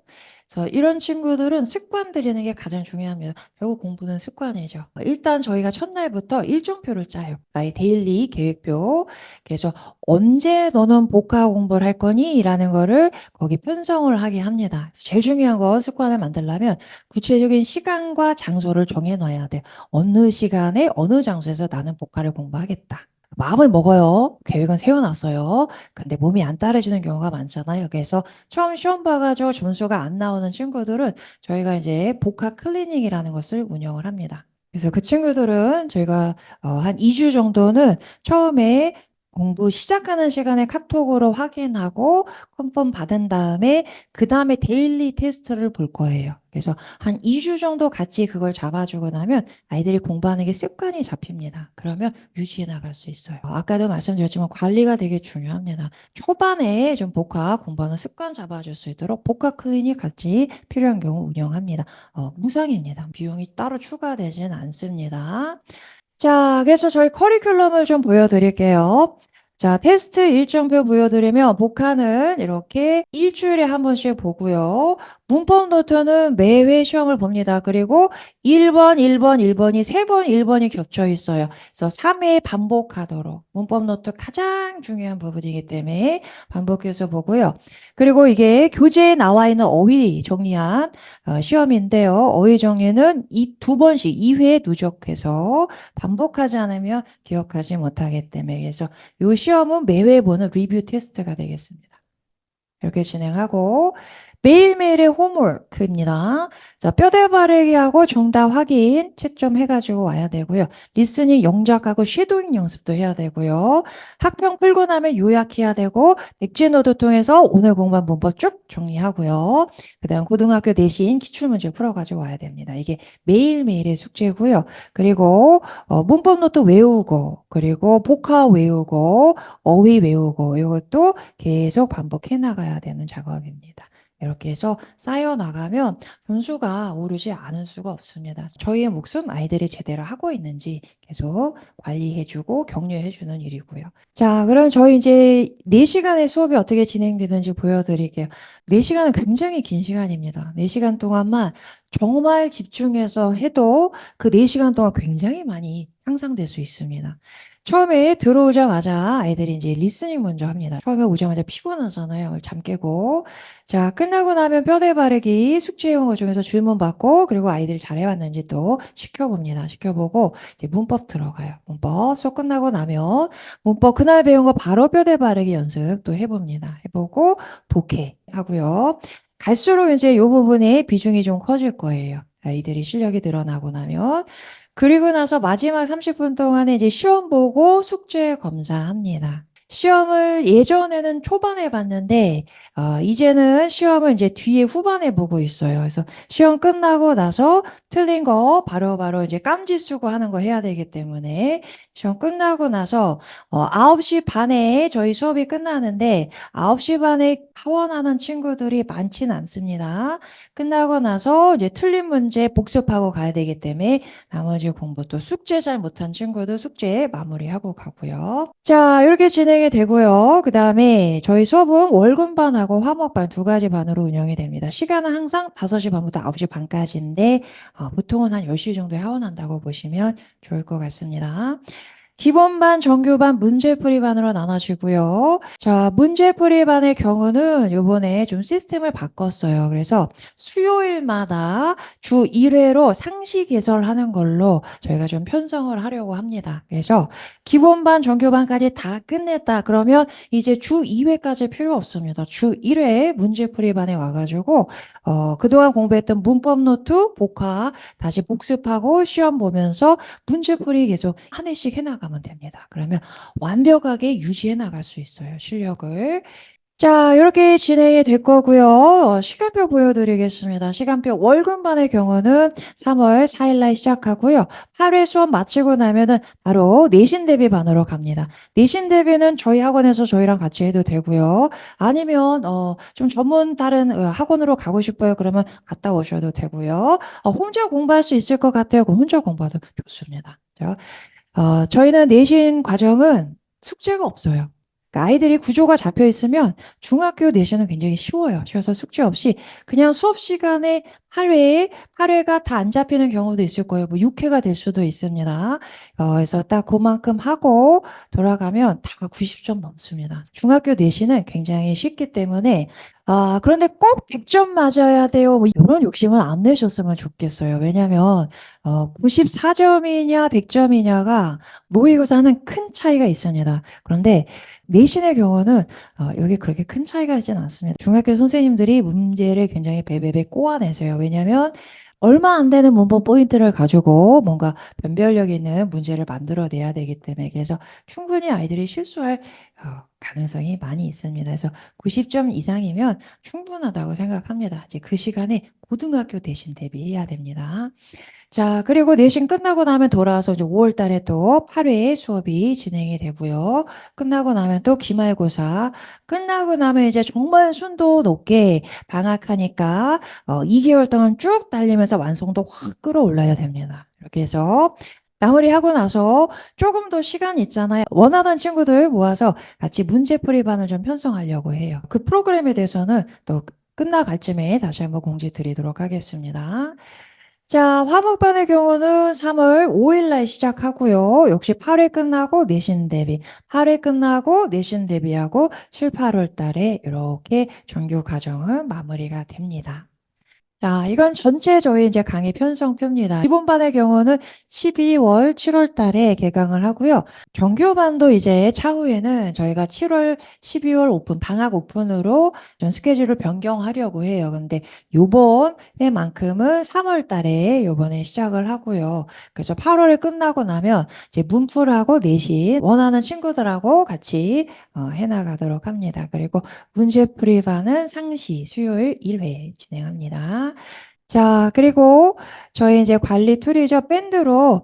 그래서 이런 친구들은 습관 들이는 게 가장 중요합니다. 결국 공부는 습관이죠. 일단 저희가 첫날부터 일정표를 짜요. 나의 데일리 계획표. 그래서 언제 너는 복화 공부를 할 거니? 라는 거를 거기 편성을 하게 합니다. 제일 중요한 건 습관을 만들려면 구체적인 시간과 장소를 정해놔야 돼. 어느 시간에 어느 장소에서 나는 복화를 공부하겠다. 마음을 먹어요. 계획은 세워놨어요. 근데 몸이 안 따라주는 경우가 많잖아요. 그래서 처음 시험 봐가지고 점수가 안 나오는 친구들은 저희가 이제 복화 클리닉이라는 것을 운영을 합니다. 그래서 그 친구들은 저희가 한 2주 정도는 처음에 공부 시작하는 시간에 카톡으로 확인하고 컨펌 받은 다음에 그 다음에 데일리 테스트를 볼 거예요. 그래서 한 2주 정도 같이 그걸 잡아주고 나면 아이들이 공부하는 게 습관이 잡힙니다. 그러면 유지해 나갈 수 있어요. 아까도 말씀드렸지만 관리가 되게 중요합니다. 초반에 좀 복화 공부하는 습관 잡아줄 수 있도록 복화 클리닉 같이 필요한 경우 운영합니다. 무상입니다. 비용이 따로 추가되지는 않습니다. 자, 그래서 저희 커리큘럼을 좀 보여드릴게요. 자, 테스트 일정표 보여드리면 복화는 이렇게 일주일에 한 번씩 보고요. 문법 노트는 매회 시험을 봅니다. 그리고 1번, 1번, 1번이 3번, 1번이 겹쳐 있어요. 그래서 3회 반복하도록 문법 노트 가장 중요한 부분이기 때문에 반복해서 보고요. 그리고 이게 교재에 나와 있는 어휘 정리한 시험인데요. 어휘 정리는 이 2번씩 2회 누적해서 반복하지 않으면 기억하지 못하기 때문에 그래서 이 시험은 매회 보는 리뷰 테스트가 되겠습니다. 이렇게 진행하고 매일매일의 홈워크입니다. 자, 뼈대 바르기하고 정답 확인 채점 해가지고 와야 되고요. 리스닝 영작하고 쉐도잉 연습도 해야 되고요. 학평 풀고 나면 요약해야 되고 넥제노트 통해서 오늘 공부한 문법 쭉 정리하고요. 그 다음 고등학교 내신 기출문제 풀어가지고 와야 됩니다. 이게 매일매일의 숙제고요. 그리고 문법 노트 외우고 그리고 복화 외우고 어휘 외우고 이것도 계속 반복해 나가야 되는 작업입니다. 이렇게 해서 쌓여 나가면 점수가 오르지 않을 수가 없습니다. 저희의 몫은 아이들이 제대로 하고 있는지 계속 관리해주고 격려해주는 일이고요. 자, 그럼 저희 이제 4시간의 수업이 어떻게 진행되는지 보여드릴게요. 4시간은 굉장히 긴 시간입니다. 4시간 동안만 정말 집중해서 해도 그 4시간 동안 굉장히 많이 향상될 수 있습니다. 처음에 들어오자마자 아이들이 이제 리스닝 먼저 합니다. 처음에 오자마자 피곤하잖아요. 잠 깨고. 자, 끝나고 나면 뼈대 바르기 숙제해온 것 중에서 질문 받고, 그리고 아이들이 잘해왔는지 또 시켜봅니다. 시켜보고, 이제 문법 들어가요. 문법 수업 끝나고 나면 문법 그날 배운 거 바로 뼈대 바르기 연습 또 해봅니다. 해보고, 독해 하고요. 갈수록 이제 이 부분에 비중이 좀 커질 거예요. 아이들이 실력이 늘어나고 나면. 그리고 나서 마지막 30분 동안에 이제 시험 보고 숙제 검사합니다. 시험을 예전에는 초반에 봤는데, 이제는 시험을 이제 뒤에 후반에 보고 있어요. 그래서 시험 끝나고 나서 틀린 거 바로바로 이제 깜지 쓰고 하는 거 해야 되기 때문에 시험 끝나고 나서 9시 반에 저희 수업이 끝나는데 9시 반에 하원하는 친구들이 많지는 않습니다. 끝나고 나서 이제 틀린 문제 복습하고 가야 되기 때문에 나머지 공부 또 숙제 잘 못한 친구도 숙제 마무리하고 가고요. 자, 이렇게 진행이 되고요. 그 다음에 저희 수업은 월급반하고 화목반 두 가지 반으로 운영이 됩니다. 시간은 항상 5시 반부터 9시 반까지인데 보통은 한 10시 정도에 하원한다고 보시면 좋을 것 같습니다. 기본반, 정규반, 문제풀이반으로 나눠지고요. 자, 문제풀이반의 경우는 요번에 좀 시스템을 바꿨어요. 그래서 수요일마다 주 1회로 상시 개설하는 걸로 저희가 좀 편성을 하려고 합니다. 그래서 기본반, 정규반까지 다 끝냈다. 그러면 이제 주 2회까지 필요 없습니다. 주 1회 문제풀이반에 와가지고 그동안 공부했던 문법 노트, 복화 다시 복습하고 시험 보면서 문제풀이 계속 한 회씩 해나가면 됩니다. 그러면 완벽하게 유지해 나갈 수 있어요. 실력을. 자, 이렇게 진행이 될 거고요. 시간표 보여드리겠습니다. 시간표 월급반의 경우는 3월 4일 날 시작하고요. 8회 수업 마치고 나면은 바로 내신 대비반으로 갑니다. 내신 대비는 저희 학원에서 저희랑 같이 해도 되고요. 아니면 좀 전문 다른 학원으로 가고 싶어요. 그러면 갔다 오셔도 되고요. 혼자 공부할 수 있을 것 같아요. 그럼 혼자 공부해도 좋습니다. 자, 저희는 내신 과정은 숙제가 없어요. 그러니까 아이들이 구조가 잡혀 있으면 중학교 내신은 굉장히 쉬워요. 쉬워서 숙제 없이 그냥 수업 시간에 8회가 다 안 잡히는 경우도 있을 거예요. 뭐 6회가 될 수도 있습니다. 그래서 딱 그만큼 하고 돌아가면 다 90점 넘습니다. 중학교 내신은 굉장히 쉽기 때문에 그런데 꼭 100점 맞아야 돼요. 뭐 이런 욕심은 안 내셨으면 좋겠어요. 왜냐면 94점이냐 100점이냐가 모의고사는 큰 차이가 있습니다. 그런데 내신의 경우는 여기 그렇게 큰 차이가 있지는 않습니다. 중학교 선생님들이 문제를 굉장히 베베베 꼬아내세요. 왜냐하면 얼마 안 되는 문법 포인트를 가지고 뭔가 변별력 있는 문제를 만들어내야 되기 때문에 그래서 충분히 아이들이 실수할 가능성이 많이 있습니다. 그래서 90점 이상이면 충분하다고 생각합니다. 이제 그 시간에 고등학교 대신 대비해야 됩니다. 자, 그리고 내신 끝나고 나면 돌아와서 이제 5월 달에 또 8회 수업이 진행이 되고요. 끝나고 나면 또 기말고사. 끝나고 나면 이제 정말 순도 높게 방학하니까 2개월 동안 쭉 달리면서 완성도 확 끌어올라야 됩니다. 이렇게 해서 마무리하고 나서 조금 더 시간 있잖아요. 원하는 친구들 모아서 같이 문제풀이반을 좀 편성하려고 해요. 그 프로그램에 대해서는 또 끝나갈 쯤에 다시 한번 공지 드리도록 하겠습니다. 자, 화목반의 경우는 3월 5일 날 시작하고요. 역시 8회 끝나고 내신 대비, 8회 끝나고 내신 대비하고 7, 8월 달에 이렇게 정규 과정은 마무리가 됩니다. 자, 이건 전체 저희 이제 강의 편성표입니다. 기본반의 경우는 12월, 7월 달에 개강을 하고요. 정규반도 이제 차후에는 저희가 7월, 12월 오픈, 방학 오픈으로 좀 스케줄을 변경하려고 해요. 근데 요번에만큼은 3월 달에 요번에 시작을 하고요. 그래서 8월에 끝나고 나면 이제 문풀하고 내신 원하는 친구들하고 같이 해나가도록 합니다. 그리고 문제풀이반은 상시 수요일 1회 진행합니다. 자, 그리고 저희 이제 관리 툴이죠. 밴드로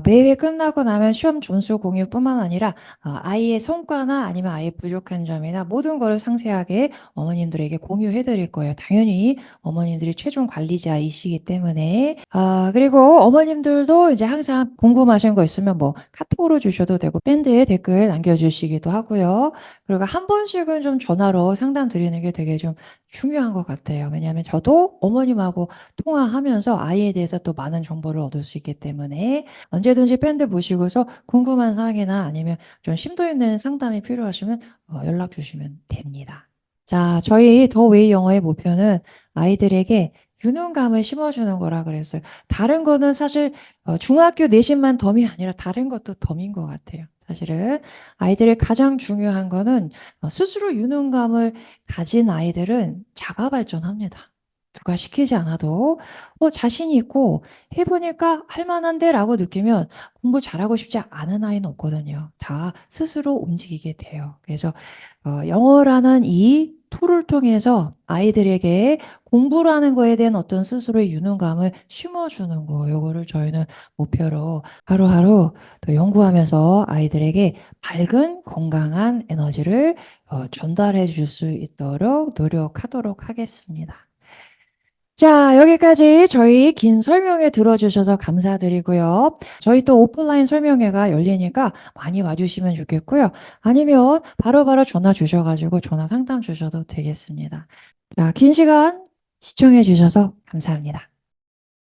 매회 끝나고 나면 시험 점수 공유뿐만 아니라 아이의 성과나 아니면 아이의 부족한 점이나 모든 거를 상세하게 어머님들에게 공유해 드릴 거예요. 당연히 어머님들이 최종 관리자이시기 때문에. 그리고 어머님들도 이제 항상 궁금하신 거 있으면 뭐 카톡으로 주셔도 되고 밴드에 댓글 남겨주시기도 하고요. 그리고 한 번씩은 좀 전화로 상담 드리는 게 되게 좀 중요한 것 같아요. 왜냐하면 저도 어머님하고 통화하면서 아이에 대해서 또 많은 정보를 얻을 수 있기 때문에 언제든지 밴드 보시고서 궁금한 사항이나 아니면 좀 심도 있는 상담이 필요하시면 연락 주시면 됩니다. 자, 저희 더 웨이 영어의 목표는 아이들에게 유능감을 심어주는 거라 그랬어요. 다른 거는 사실 중학교 내신만 덤이 아니라 다른 것도 덤인 것 같아요. 사실은 아이들의 가장 중요한 거는 스스로 유능감을 가진 아이들은 자가 발전합니다. 누가 시키지 않아도 자신이 있고 해보니까 할만한데 라고 느끼면 공부 잘하고 싶지 않은 아이는 없거든요. 다 스스로 움직이게 돼요. 그래서 영어라는 이 툴을 통해서 아이들에게 공부라는 거에 대한 어떤 스스로의 유능감을 심어주는 거, 요거를 저희는 목표로 하루하루 또 연구하면서 아이들에게 밝은 건강한 에너지를 전달해 줄 수 있도록 노력하도록 하겠습니다. 자, 여기까지 저희 긴 설명회 들어주셔서 감사드리고요. 저희 또 오프라인 설명회가 열리니까 많이 와주시면 좋겠고요. 아니면 바로바로 전화 주셔가지고 전화 상담 주셔도 되겠습니다. 자, 긴 시간 시청해 주셔서 감사합니다.